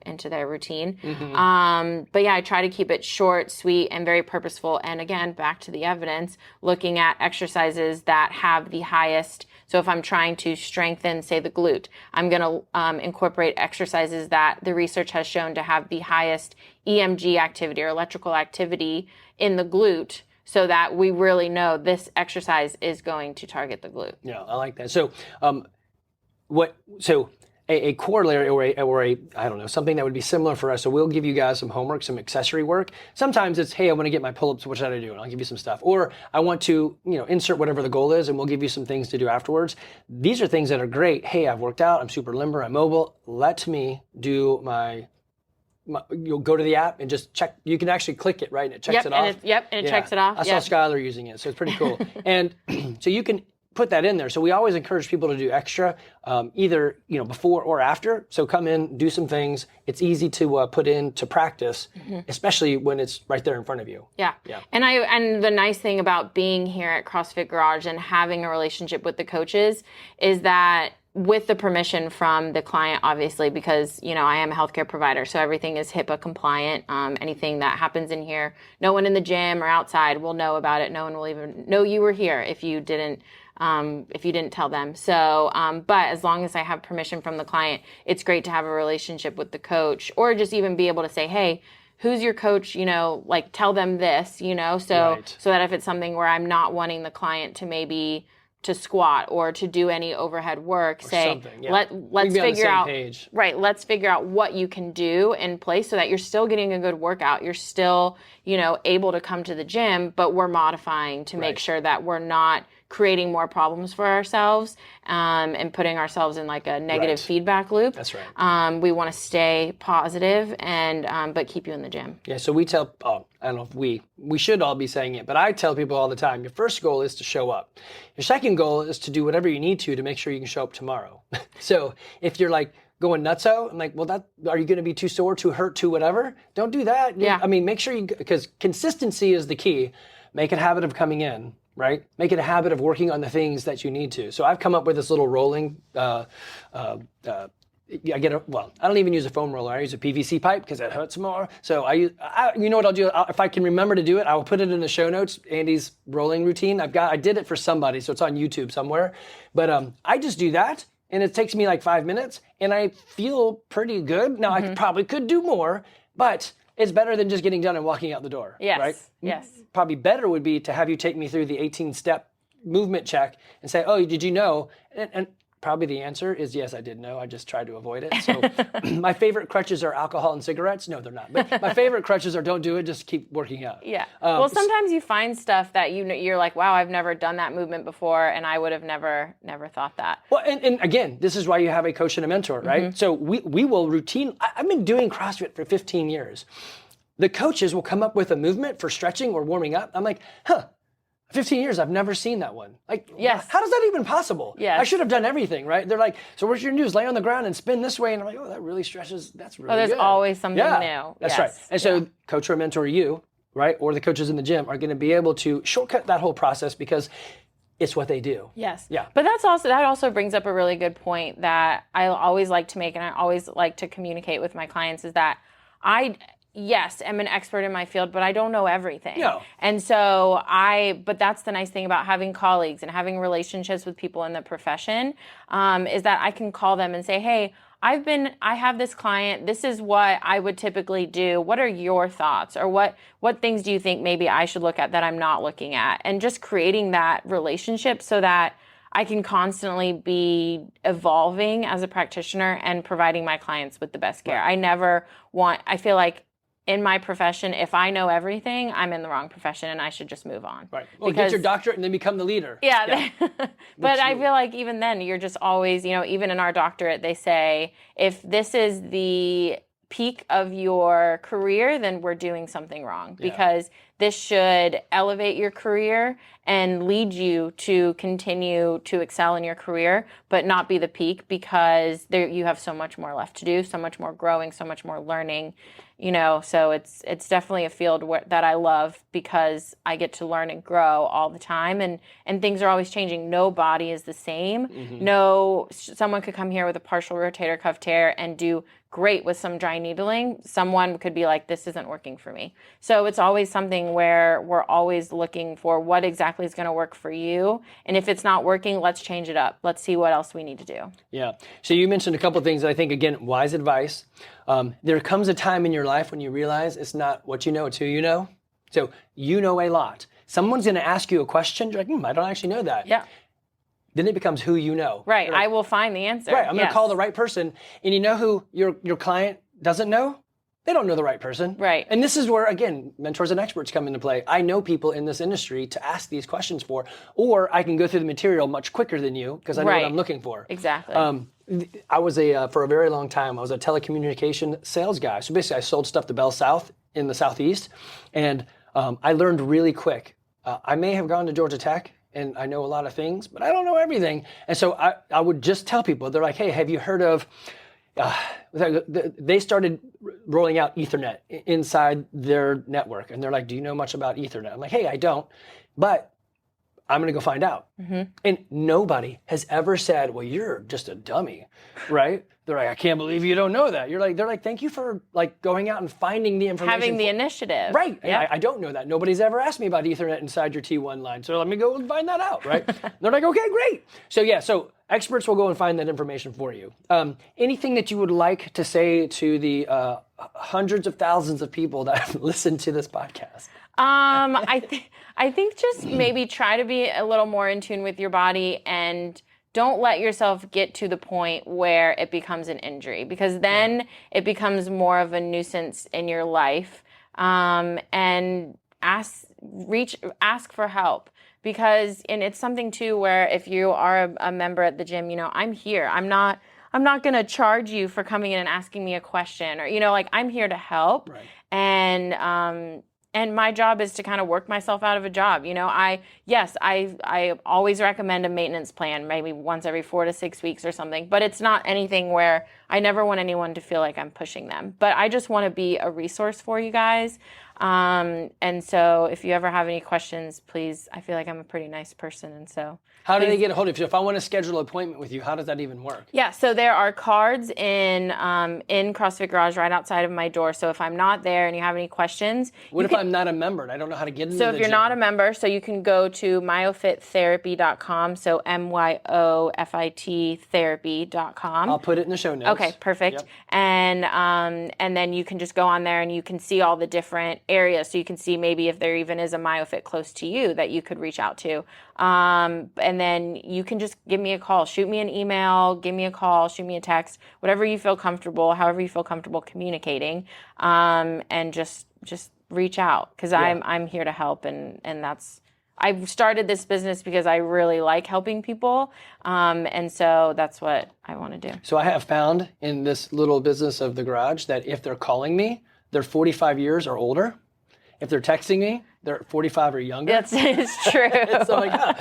routine. Mm-hmm. But yeah, I try to keep it short, sweet, and very purposeful. And again, back to the evidence, looking at exercises that have the highest. So if I'm trying to strengthen, say, the glute, I'm going to incorporate exercises that the research has shown to have the highest EMG activity or electrical activity in the glute, so that we really know this exercise is going to target the glute. Yeah, I like that. So, a corollary or a I don't know, something that would be similar for us. So we'll give you guys some homework, some accessory work. Sometimes it's, hey, I want to get my pull-ups. What should I do? And I'll give you some stuff. Or I want to, insert whatever the goal is, and we'll give you some things to do afterwards. These are things that are great. Hey, I've worked out. I'm super limber. I'm mobile. Let me do you'll go to the app and just check. You can actually click it, right? And it checks it off. And it checks it off. I saw Skylar using it, so it's pretty cool. And so you can put that in there. So we always encourage people to do extra, either before or after. So come in, do some things. It's easy to put into practice, especially when it's right there in front of you. Yeah. And the nice thing about being here at CrossFit Garage and having a relationship with the coaches is that, with the permission from the client, obviously, because, I am a healthcare provider, so everything is HIPAA compliant. Anything that happens in here, no one in the gym or outside will know about it. No one will even know you were here if you didn't tell them. So, but as long as I have permission from the client, it's great to have a relationship with the coach, or just even be able to say, hey, who's your coach? Tell them this, so Right. So that if it's something where I'm not wanting the client to maybe to squat or to do any overhead work, say, let's figure out, page. Right, let's figure out what you can do in place so that you're still getting a good workout. You're still, able to come to the gym, but we're modifying to make sure that we're not creating more problems for ourselves and putting ourselves in like a negative feedback loop. That's right. We want to stay positive and but keep you in the gym. Yeah, so we tell, I don't know if we should all be saying it, but I tell people all the time, your first goal is to show up. Your second goal is to do whatever you need to make sure you can show up tomorrow. So if you're like going nutso, I'm like, well, are you going to be too sore, too hurt, too whatever? Don't do that. Yeah. I mean, make sure because consistency is the key. Make it a habit of coming in, right? Make it a habit of working on the things that you need to. So I've come up with this little rolling, I don't even use a foam roller. I use a PVC pipe because it hurts more. So you know what I'll do? If I can remember to do it, I will put it in the show notes, Andy's rolling routine. I did it for somebody, so it's on YouTube somewhere. But I just do that, and it takes me like 5 minutes, and I feel pretty good. Now, I probably could do more, but it's better than just getting done and walking out the door, yes. right? Yes. Probably better would be to have you take me through the 18-step movement check and say, oh, did you know? And probably the answer is yes, I did know. I just tried to avoid it. So my favorite crutches are alcohol and cigarettes. No, they're not. But my favorite crutches are don't do it, just keep working out. Yeah. Well, sometimes you find stuff that you're like, wow, I've never done that movement before, and I would have never thought that. Well, and again, this is why you have a coach and a mentor, right? So we will I've been doing CrossFit for 15 years. The coaches will come up with a movement for stretching or warming up. I'm like, 15 years, I've never seen that one. Like, yes. How is that even possible? Yes. I should have done everything, right? They're like, so what you're gonna do is lay on the ground and spin this way. And I'm like, oh, that really stretches. That's really good. There's always something new. That's right. And so coach or mentor you, right? Or the coaches in the gym are gonna be able to shortcut that whole process because it's what they do. Yes. Yeah. But that also brings up a really good point that I always like to make, and I always like to communicate with my clients, is that yes, I'm an expert in my field, but I don't know everything. No. And so but that's the nice thing about having colleagues and having relationships with people in the profession, is that I can call them and say, hey, I have this client, this is what I would typically do. What are your thoughts? Or what things do you think maybe I should look at that I'm not looking at? And just creating that relationship so that I can constantly be evolving as a practitioner and providing my clients with the best care. Right. I feel like in my profession, if I know everything, I'm in the wrong profession and I should just move on. Right. Well, get your doctorate and then become the leader. Yeah. But I feel like even then, you're just always, even in our doctorate, they say, if this is the peak of your career, then we're doing something wrong, because this should elevate your career and lead you to continue to excel in your career, but not be the peak, because you have so much more left to do, so much more growing, so much more learning, so it's definitely a field that I love, because I get to learn and grow all the time, and things are always changing. No body is the same. Mm-hmm. Someone could come here with a partial rotator cuff tear and do great with some dry needling. Someone could be like, this isn't working for me. So it's always something where we're always looking for what exactly is going to work for you. And if it's not working, let's change it up. Let's see what else we need to do. Yeah. So you mentioned a couple of things that I think, again, wise advice. There comes a time in your life when you realize it's not what you know, it's who you know. So you know a lot. Someone's going to ask you a question. You're like, I don't actually know that. Yeah. Then it becomes who you know. Right. Like, I will find the answer. Right. I'm going to call the right person. And you know who your client doesn't know? They don't know the right person. Right. And this is where, again, mentors and experts come into play. I know people in this industry to ask these questions for, or I can go through the material much quicker than you because I know what I'm looking for. Exactly. I was for a very long time, I was a telecommunication sales guy. So basically I sold stuff to Bell South in the Southeast. And I learned really quick. I may have gone to Georgia Tech and I know a lot of things, but I don't know everything. And so I would just tell people, they're like, hey, have you heard of, they started rolling out Ethernet inside their network. And they're like, do you know much about Ethernet? I'm like, hey, I don't, but I'm going to go find out. Mm-hmm. And nobody has ever said, well, you're just a dummy, right? They're like, I can't believe you don't know that. They're like, thank you for like going out and finding the information. Having the initiative. Right. Yep. I don't know that. Nobody's ever asked me about Ethernet inside your T1 line. So let me go and find that out, right? They're like, okay, great. So experts will go and find that information for you. Anything that you would like to say to the hundreds of thousands of people that have listened to this podcast? I think just maybe try to be a little more in tune with your body and don't let yourself get to the point where it becomes an injury, because then it becomes more of a nuisance in your life. And ask for help, because, and it's something too where if you are a member at the gym, you know, I'm here. I'm not going to charge you for coming in and asking me a question, or, you know, like, I'm here to help. Right. And my job is to kind of work myself out of a job. You know, I always recommend a maintenance plan, maybe once every 4 to 6 weeks or something, but it's not anything where I never want anyone to feel like I'm pushing them, but I just want to be a resource for you guys. And so if you ever have any questions, please, I feel like I'm a pretty nice person. And so how do they get a hold of you? If I want to schedule an appointment with you, how does that even work? Yeah, so there are cards in CrossFit Garage right outside of my door. So if I'm not there and you have any questions, what if I'm not a member and I don't know how to get into the gym? So if you're not a member, so you can go to myofittherapy.com. So MYOFIT therapy.com. I'll put it in the show notes. Okay, perfect. Yep. And then you can just go on there and you can see all the different areas. So you can see maybe if there even is a Myo-Fit close to you that you could reach out to. And then you can just give me a call, shoot me an email, give me a call, shoot me a text, whatever you feel comfortable, however you feel comfortable communicating, and just reach out, because I'm here to help, and that's, I started this business because I really like helping people, and so that's what I want to do. So I have found in this little business of the garage that if they're calling me, they're 45 years or older. If they're texting me, they're 45 or younger. It's true. So I'm like, oh.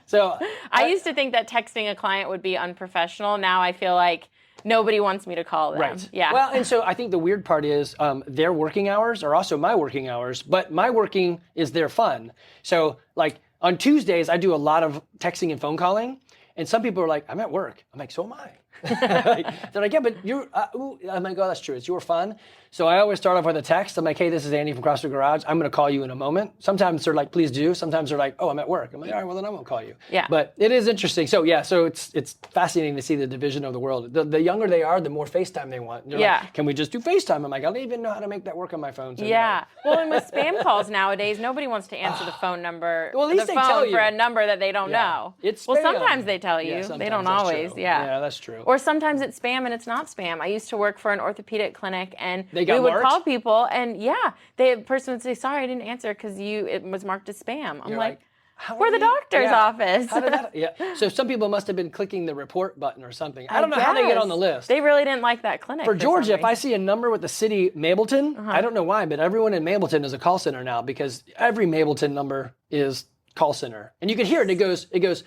So I used to think that texting a client would be unprofessional. Now I feel like nobody wants me to call them. Right. Yeah. Well, and so I think the weird part is their working hours are also my working hours, but my working is their fun. So like on Tuesdays, I do a lot of texting and phone calling, and some people are like, I'm at work. I'm like, so am I. They're like, yeah, but you're, I'm like, oh, that's true. It's your fun. So I always start off with a text. I'm like, hey, this is Andy from CrossFit Garage. I'm going to call you in a moment. Sometimes they're like, please do. Sometimes they're like, oh, I'm at work. I'm like, all right, well, then I won't call you. Yeah. But it is interesting. So yeah, so it's fascinating to see the division of the world. The younger they are, the more FaceTime they want. They're like, can we just do FaceTime? I'm like, I don't even know how to make that work on my phone. So yeah. No. Well, and with spam calls nowadays, nobody wants to answer the phone number, well, at least the they phone tell you. For a number that they don't know. It's well, spam. sometimes they tell you. Yeah, they don't always. True. Yeah. Yeah, that's true. Or sometimes it's spam and it's not spam. I used to work for an orthopedic clinic, and we would marked? call people, and the person would say, sorry, I didn't answer because it was marked as spam. I'm like, we're the doctor's office. How did that? Yeah. So some people must have been clicking the report button or something. I don't know how they get on the list. They really didn't like that clinic. For Georgia, if I see a number with the city Mableton, I don't know why, but everyone in Mableton is a call center now, because every Mableton number is call center. And you can hear it. It goes,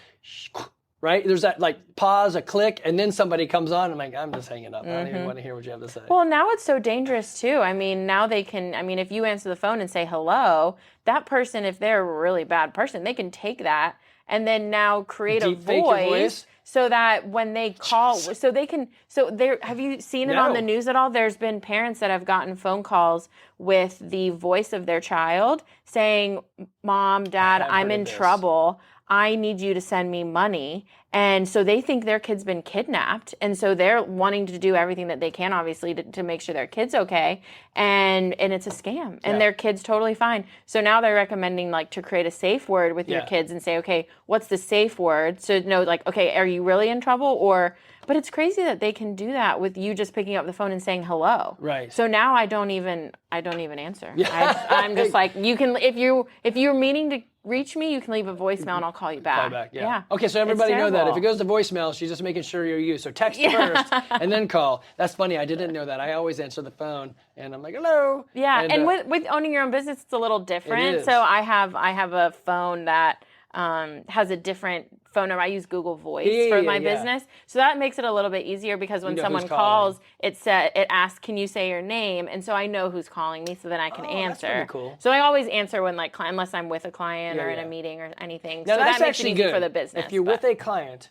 right? There's that like pause, a click, and then somebody comes on. I'm like, I'm just hanging up. I don't even want to hear what you have to say. Well, now it's so dangerous too. I mean, now they can, if you answer the phone and say hello, that person, if they're a really bad person, they can take that and then now create a voice so that when they call, have you seen it on the news at all? There's been parents that have gotten phone calls with the voice of their child saying, Mom, Dad, I'm in trouble. I need you to send me money. And so they think their kid's been kidnapped. And so they're wanting to do everything that they can, obviously, to make sure their kid's okay. And it's a scam. And their kid's totally fine. So now they're recommending to create a safe word with your kids and say, okay, what's the safe word? So know okay, are you really in trouble? But it's crazy that they can do that with you just picking up the phone and saying hello. Right. So now I don't even answer. I'm just like, you can, if you're meaning to reach me, you can leave a voicemail and I'll call you back. Call back, yeah. Okay, so everybody know that. If it goes to voicemail, she's just making sure you're you. So text first and then call. That's funny. I didn't know that. I always answer the phone and I'm like, hello. Yeah, and with owning your own business, it's a little different. It is. So I have a phone that has a different phone number. I use Google Voice for my business. So that makes it a little bit easier, because when someone calls, it asks, can you say your name? And so I know who's calling me, so then I can answer. That's really cool. So I always answer when unless I'm with a client or in a meeting or anything. Now, so that makes it easy good for the business. If you're with a client,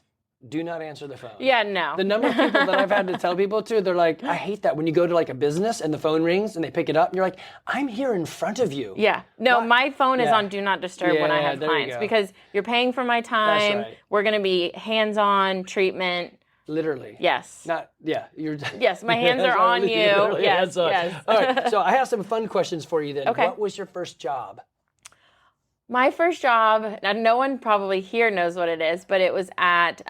do not answer the phone. Yeah, no. The number of people that I've had to tell people to, they're like, I hate that when you go to a business and the phone rings and they pick it up and you're like, I'm here in front of you. Yeah. No, my phone is on Do Not Disturb when I have clients, because you're paying for my time. That's right. We're going to be hands-on treatment. Literally. Yes. Yes, my hands are on you. Yes. All right, so I have some fun questions for you then. Okay. What was your first job? My first job, now no one probably here knows what it is, but it was at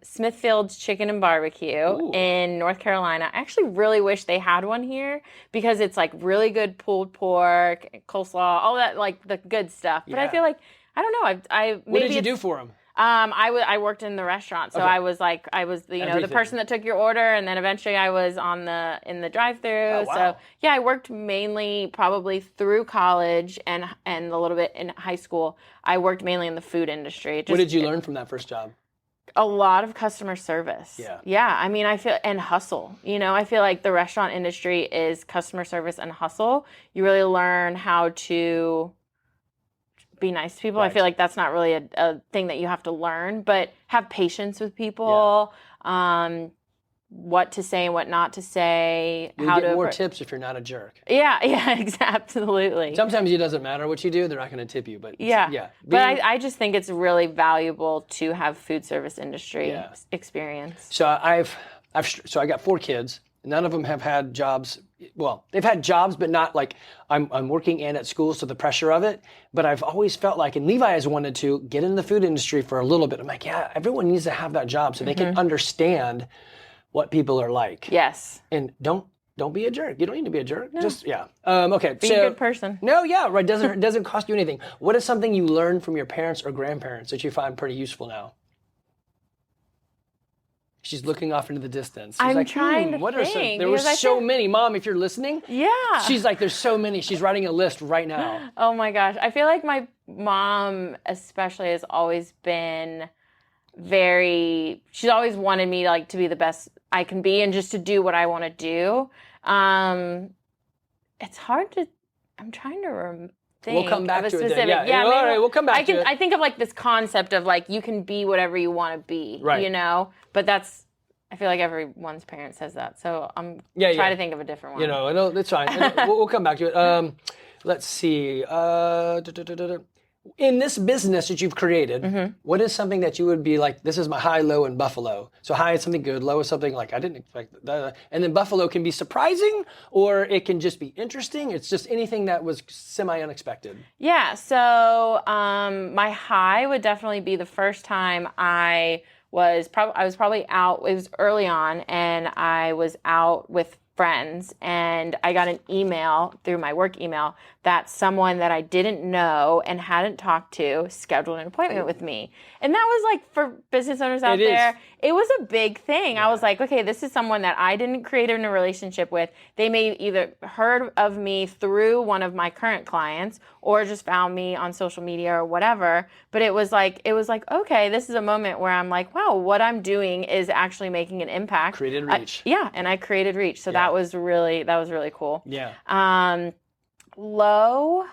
Smithfield's Chicken and Barbecue in North Carolina. I actually really wish they had one here, because it's really good pulled pork, coleslaw, all that, the good stuff. But I feel like I don't know. What did you do for them? I worked in the restaurant, so Okay. I was the person that took your order, and then eventually I was in the drive-thru. Oh, wow. So yeah, I worked mainly probably through college and a little bit in high school. I worked mainly in the food industry. What did you learn from that first job? A lot of customer service. Yeah. I mean, and hustle. I feel like the restaurant industry is customer service and hustle. You really learn how to be nice to people. Right. I feel like that's not really a thing that you have to learn, but have patience with people, what to say and what not to say. You get more tips if you're not a jerk. Yeah, absolutely. Sometimes it doesn't matter what you do; they're not going to tip you. But but I just think it's really valuable to have food service industry experience. So I got 4 kids. None of them have had jobs. Well, they've had jobs, but not like I'm working and at school, so the pressure of it. But I've always felt like, and Levi has wanted to get in the food industry for a little bit. I'm like, yeah, everyone needs to have that job so they can understand what people are like. Yes. And don't be a jerk. You don't need to be a jerk. No. Just okay. Be a good person. No, right. It doesn't cost you anything. What is something you learned from your parents or grandparents that you find pretty useful now? She's looking off into the distance. She's I'm trying to think. There were so many. Mom, if you're listening. Yeah. She's like, there's so many. She's writing a list right now. Oh my gosh. I feel like my mom especially has always been she's always wanted me to be the best I can be and just to do what I want to do. It's hard to, I'm trying to think. We'll come back to specific, it then. Yeah, all right, we'll come back to it. I think of this concept of you can be whatever you want to be, right. But I feel like everyone's parent says that. So I'm trying to think of a different one. It's fine. We'll come back to it. Let's see. In this business that you've created, what is something that you would be like, this is my high, low, and Buffalo? So high is something good, low is something like, I didn't expect that. And then Buffalo can be surprising, or it can just be interesting. It's just anything that was semi-unexpected. Yeah, so my high would definitely be the first time I was probably out, it was early on, and I was out with friends, and I got an email through my work email that someone that I didn't know and hadn't talked to scheduled an appointment with me. And that was for business owners out there, it was a big thing. Yeah. I was like, okay, this is someone that I didn't create a relationship with. They may either heard of me through one of my current clients or just found me on social media or whatever. But it was like, okay, this is a moment where I'm like, wow, what I'm doing is actually making an impact. Created reach. And I created reach. So that was really cool. Yeah. Low,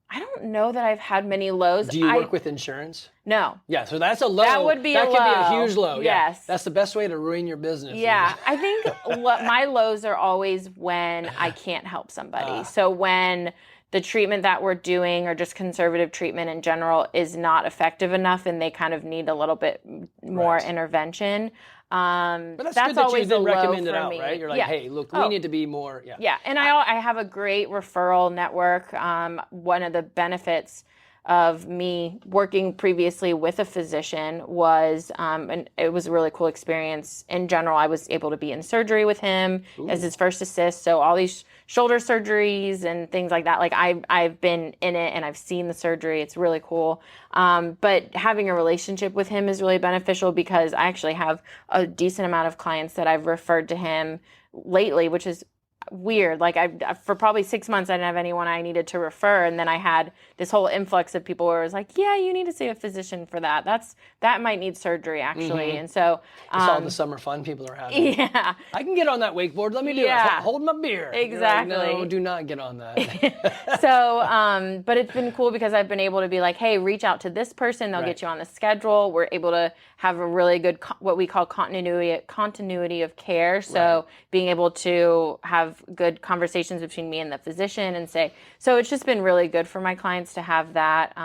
I don't know that I've had many lows. Do you work with insurance? No. Yeah, so that's a low. That would be that a could low. Be a huge low. Yes. Yeah. That's the best way to ruin your business. Yeah. I think my lows are always when I can't help somebody. So when the treatment that we're doing or just conservative treatment in general is not effective enough and they kind of need a little bit more intervention. But that's good that always you then a low recommend it for out, me. right? You're like, hey, look, we need to be more. Yeah, and I have a great referral network. One of the benefits of me working previously with a physician was, and it was a really cool experience. In general, I was able to be in surgery with him as his first assist. So all these shoulder surgeries and things like that, I've been in it and I've seen the surgery. It's really cool. But having a relationship with him is really beneficial because I actually have a decent amount of clients that I've referred to him lately, which is weird. For probably 6 months, I didn't have anyone I needed to refer. And then I had this whole influx of people where it was like, yeah, you need to see a physician for that. That might need surgery actually. And so, it's all the summer fun people are having. Yeah. I can get on that wakeboard. Let me do it. Hold my beer. Exactly. Like, no, do not get on that. So, but it's been cool because I've been able to be like, hey, reach out to this person. They'll get you on the schedule. We're able to have a really good, what we call continuity of care. So being able to have good conversations between me and the physician and so it's just been really good for my clients to have that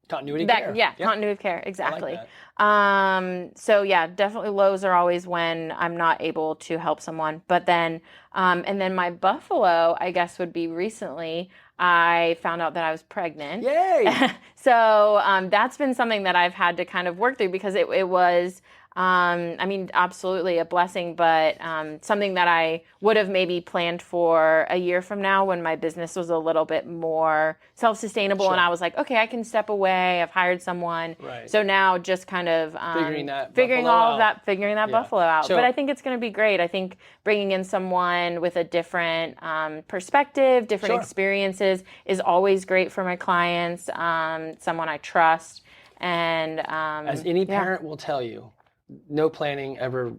continuity of care. Yeah, continuity of care, exactly. I like that. So yeah, definitely lows are always when I'm not able to help someone. But then, and then my buffalo, I guess, would be recently I found out that I was pregnant. Yay! So that's been something that I've had to kind of work through because it was I mean, absolutely a blessing, but something that I would have maybe planned for a year from now when my business was a little bit more self-sustainable, Sure. and I was like, okay, I can step away. I've hired someone. Right. So now just kind of Figuring that figuring buffalo all out. of that, figuring that Yeah. buffalo out. So- But I think it's going to be great. I think bringing in someone with a different perspective, different Sure. experiences is always great for my clients. Someone I trust. And As any parent will tell you, no planning ever.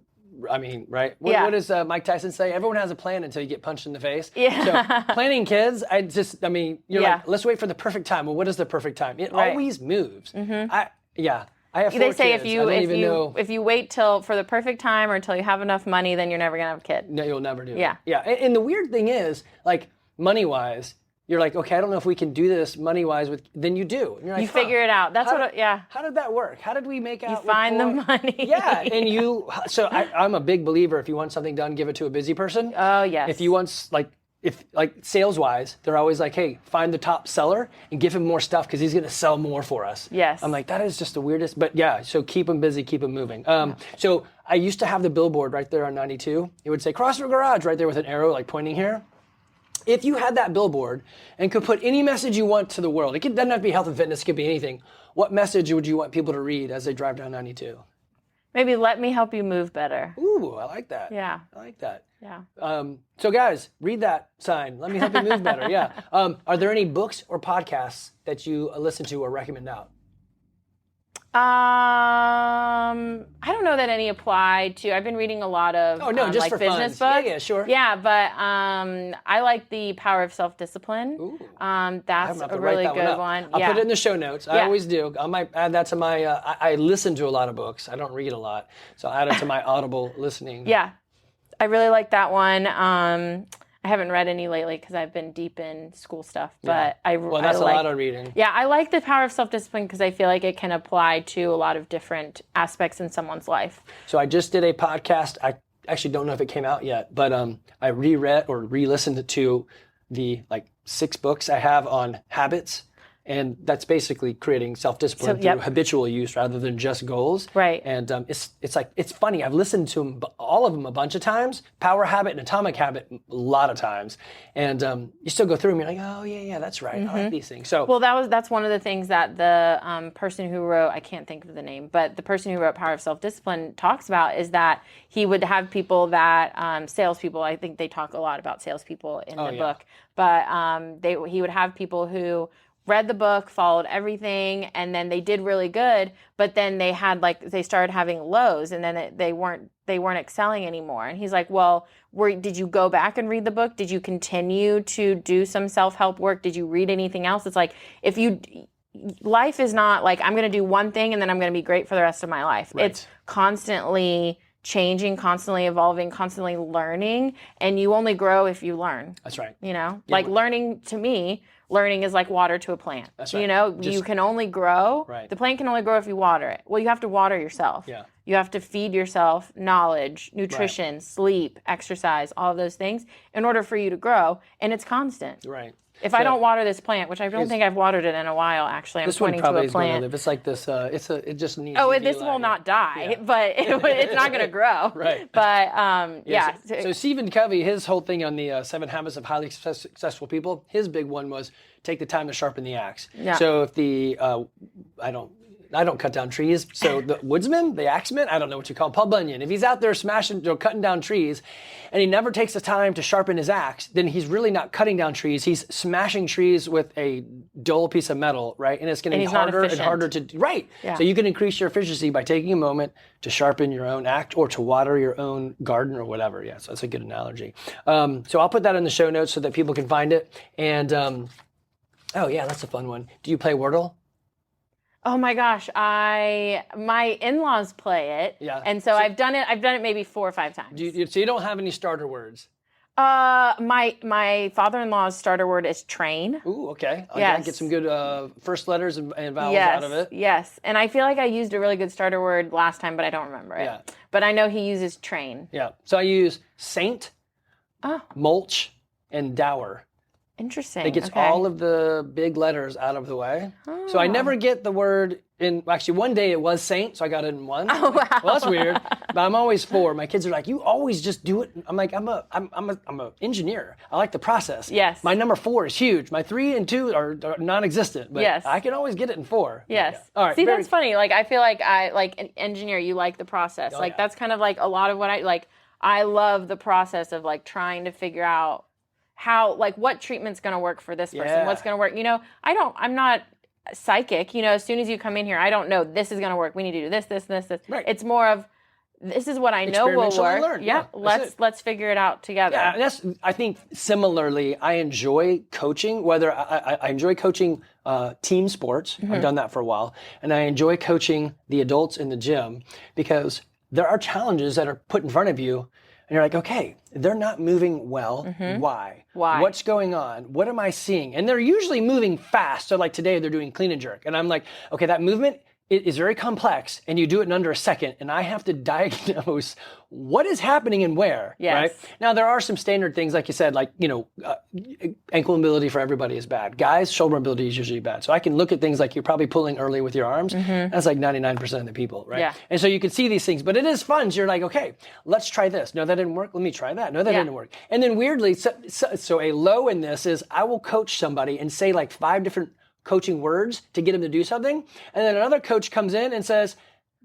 I mean, right? What does Mike Tyson say? Everyone has a plan until you get punched in the face. Yeah. So planning kids, you're Yeah. like, let's wait for the perfect time. Well, what is the perfect time? It Right. always moves. I have 4 They say kids. I don't even know. if you wait for the perfect time or until you have enough money, then you're never gonna have a kid. No, you'll never do it. Yeah. Yeah. And the weird thing is, like, money-wise, you're like, okay, I don't know if we can do this money-wise then you do. And you're like, You figure it out. That's How did that work? How did we make out? You find the money. Yeah, and I'm a big believer. If you want something done, give it to a busy person. Oh, yes. If you want, if sales-wise, they're always like, hey, find the top seller and give him more stuff because he's going to sell more for us. Yes. I'm like, that is just the weirdest. But yeah, so keep them busy, keep them moving. So I used to have the billboard right there on 92. It would say CrossFit Garage right there with an arrow like pointing here. If you had that billboard and could put any message you want to the world, it doesn't have to be health and fitness, it could be anything. What message would you want people to read as they drive down 92? Maybe let me help you move better. Ooh, I like that. Yeah. I like that. Yeah. So guys, read that sign. Let me help you move better. Yeah. Are there any books or podcasts that you listen to or recommend out? I don't know that any apply to. I've been reading a lot of just for business fun. books. Yeah, sure. Yeah, but I like The Power of Self-Discipline. Ooh. That's a really good one. I'll put it in the show notes. I Yeah. always do. I might add that to my. I listen to a lot of books. I don't read a lot, so I'll add it to my Audible listening. Yeah, I really like that one. I haven't read any lately because I've been deep in school stuff, but That's a lot of reading. Yeah, I like The Power of Self-Discipline because I feel like it can apply to a lot of different aspects in someone's life. So I just did a podcast. I actually don't know if it came out yet, but I reread or re-listened to the 6 books I have on habits. And that's basically creating self-discipline through habitual use rather than just goals. Right. And it's funny. I've listened to them, all of them a bunch of times. Power Habit and Atomic Habit a lot of times. And you still go through them. You're like, oh yeah, that's right. I like these things. So that's one of the things that the person who wrote, I can't think of the name, but the person who wrote Power of Self-Discipline talks about is that he would have people that salespeople. I think they talk a lot about salespeople in the book, but he would have people who read the book, followed everything, and then they did really good, but then they had they started having lows, and then they weren't excelling anymore. And he's like, well, did you go back and read the book? Did you continue to do some self-help work? Did you read anything else? It's like, life is not like I'm going to do one thing and then I'm going to be great for the rest of my life. Right. It's constantly changing, constantly evolving, constantly learning, and you only grow if you learn. That's right. Learning to me, learning is like water to a plant. That's right. You can only grow. Right. The plant can only grow if you water it. Well, you have to water yourself. Yeah. You have to feed yourself knowledge, nutrition, sleep, exercise, all of those things in order for you to grow, and it's constant. Right. If I don't water this plant, which I don't think I've watered it in a while, actually, I'm pointing to a is going to plant. live. It's like this. It just needs. This will not die, but it's not going to grow. Right. But So Stephen Covey, his whole thing on the 7 Habits of Highly Successful People, his big one was take the time to sharpen the axe. Yeah. So if I don't cut down trees. So the woodsman, the axeman, I don't know what you call him, Paul Bunyan. If he's out there cutting down trees and he never takes the time to sharpen his axe, then he's really not cutting down trees. He's smashing trees with a dull piece of metal, right? And it's getting harder and harder to do. Right. Yeah. So you can increase your efficiency by taking a moment to sharpen your own axe or to water your own garden or whatever. Yeah, so that's a good analogy. So I'll put that in the show notes so that people can find it. And, that's a fun one. Do you play Wordle? Oh my gosh, my in-laws play it, and so I've done it maybe 4 or 5 times. So you don't have any starter words? My father-in-law's starter word is train. Ooh, okay. Yes. Get some good first letters and vowels out of it. Yes, and I feel like I used a really good starter word last time, but I don't remember it. Yeah. But I know he uses train. Yeah. So I use saint, mulch, and dower. Interesting. It gets all of the big letters out of the way. So I never get the word, actually one day it was Saint, so I got it in 1. Oh, wow. Well, that's weird. But I'm always 4. My kids are like, you always just do it. I'm like, I'm a engineer. I like the process. Yes. My number 4 is huge. My 3 and 2 are non-existent, but yes. I can always get it in 4. Yes. Yeah. All right. See, that's funny. Like, I feel like like an engineer, you like the process. That's kind of like a lot of what I love the process of like trying to figure out how, like, what treatment's going to work for this person, what's going to work. I'm not psychic. As soon as you come in here, I don't know this is going to work. We need to do this. Right. It's more of, this is what I know will work. Learn. Yeah, let's figure it out together. Yeah, I think similarly, I enjoy coaching, whether I enjoy coaching team sports. I've done that for a while. And I enjoy coaching the adults in the gym because there are challenges that are put in front of you, and you're like, okay, they're not moving well. Why? What's going on? What am I seeing? And they're usually moving fast. So like today, they're doing clean and jerk. And I'm like, okay, that movement, it is very complex, and you do it in under a second, and I have to diagnose what is happening and where, right? Now, there are some standard things, like you said, like, ankle mobility for everybody is bad. Guys, shoulder mobility is usually bad. So I can look at things like you're probably pulling early with your arms. That's like 99% of the people, right? Yeah. And so you can see these things, but it is fun. So you're like, okay, let's try this. No, that didn't work. Let me try that. No, that didn't work. And then weirdly, so a low in this is I will coach somebody and say like 5 different coaching words to get them to do something. And then another coach comes in and says,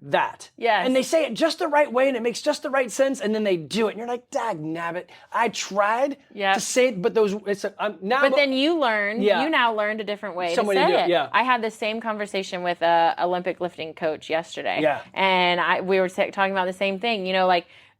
that. Yes. And they say it just the right way and it makes just the right sense, and then they do it. And you're like, dag nabbit. I tried to say it, but But then you learned, you now learned a different way to say it. Yeah. I had the same conversation with a Olympic lifting coach yesterday. Yeah. And we were talking about the same thing,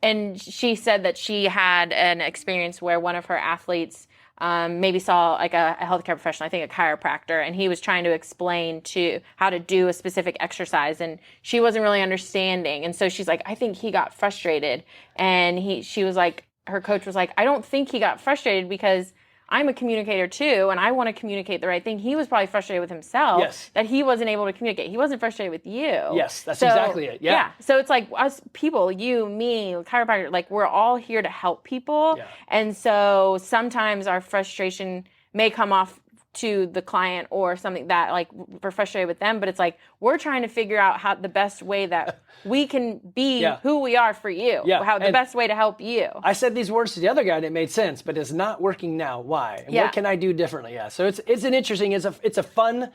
and she said that she had an experience where one of her athletes maybe saw like a healthcare professional, I think a chiropractor, and he was trying to explain to how to do a specific exercise, and she wasn't really understanding. And so she's like, I think he got frustrated. And she was like, her coach was like, I don't think he got frustrated because I'm a communicator too, and I want to communicate the right thing. He was probably frustrated with himself that he wasn't able to communicate. He wasn't frustrated with you. Yes, that's exactly it. Yeah. So it's like us people, you, me, chiropractor, like we're all here to help people. Yeah. And so sometimes our frustration may come off to the client or something that like we're frustrated with them, but it's like we're trying to figure out how the best way that we can be who we are for you, how the best way to help you. I said these words to the other guy and it made sense, but it's not working now. Why? And what can I do differently? Yeah. So it's an interesting, it's a fun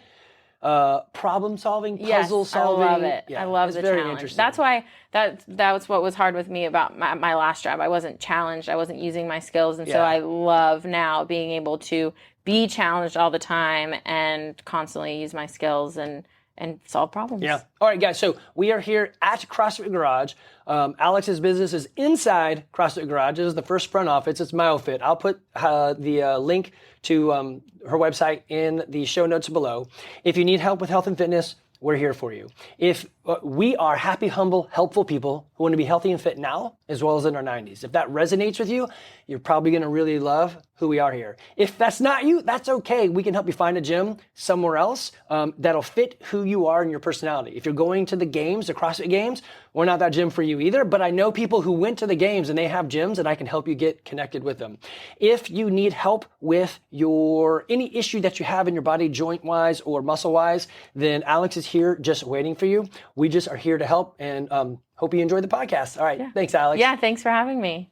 problem solving, puzzle solving. I love it. I love the challenge. That's why that was what was hard with me about my last job. I wasn't challenged. I wasn't using my skills. And so I love now being able to be challenged all the time and constantly use my skills and solve problems. Yeah. All right, guys. So we are here at CrossFit Garage. Alex's business is inside CrossFit Garage. This is the first front office. It's Myo-Fit. I'll put the link to her website in the show notes below. If you need help with health and fitness, we're here for you. If we are happy, humble, helpful people who want to be healthy and fit now as well as in our 90s. If that resonates with you, you're probably going to really love who we are here. If that's not you, that's okay. We can help you find a gym somewhere else that'll fit who you are and your personality. If you're going to the games, the CrossFit games, we're not that gym for you either, but I know people who went to the games and they have gyms and I can help you get connected with them. If you need help with any issue that you have in your body, joint-wise or muscle-wise, then Alex is here just waiting for you. We just are here to help, and hope you enjoyed the podcast. All right. Thanks, Alex. Yeah, thanks for having me.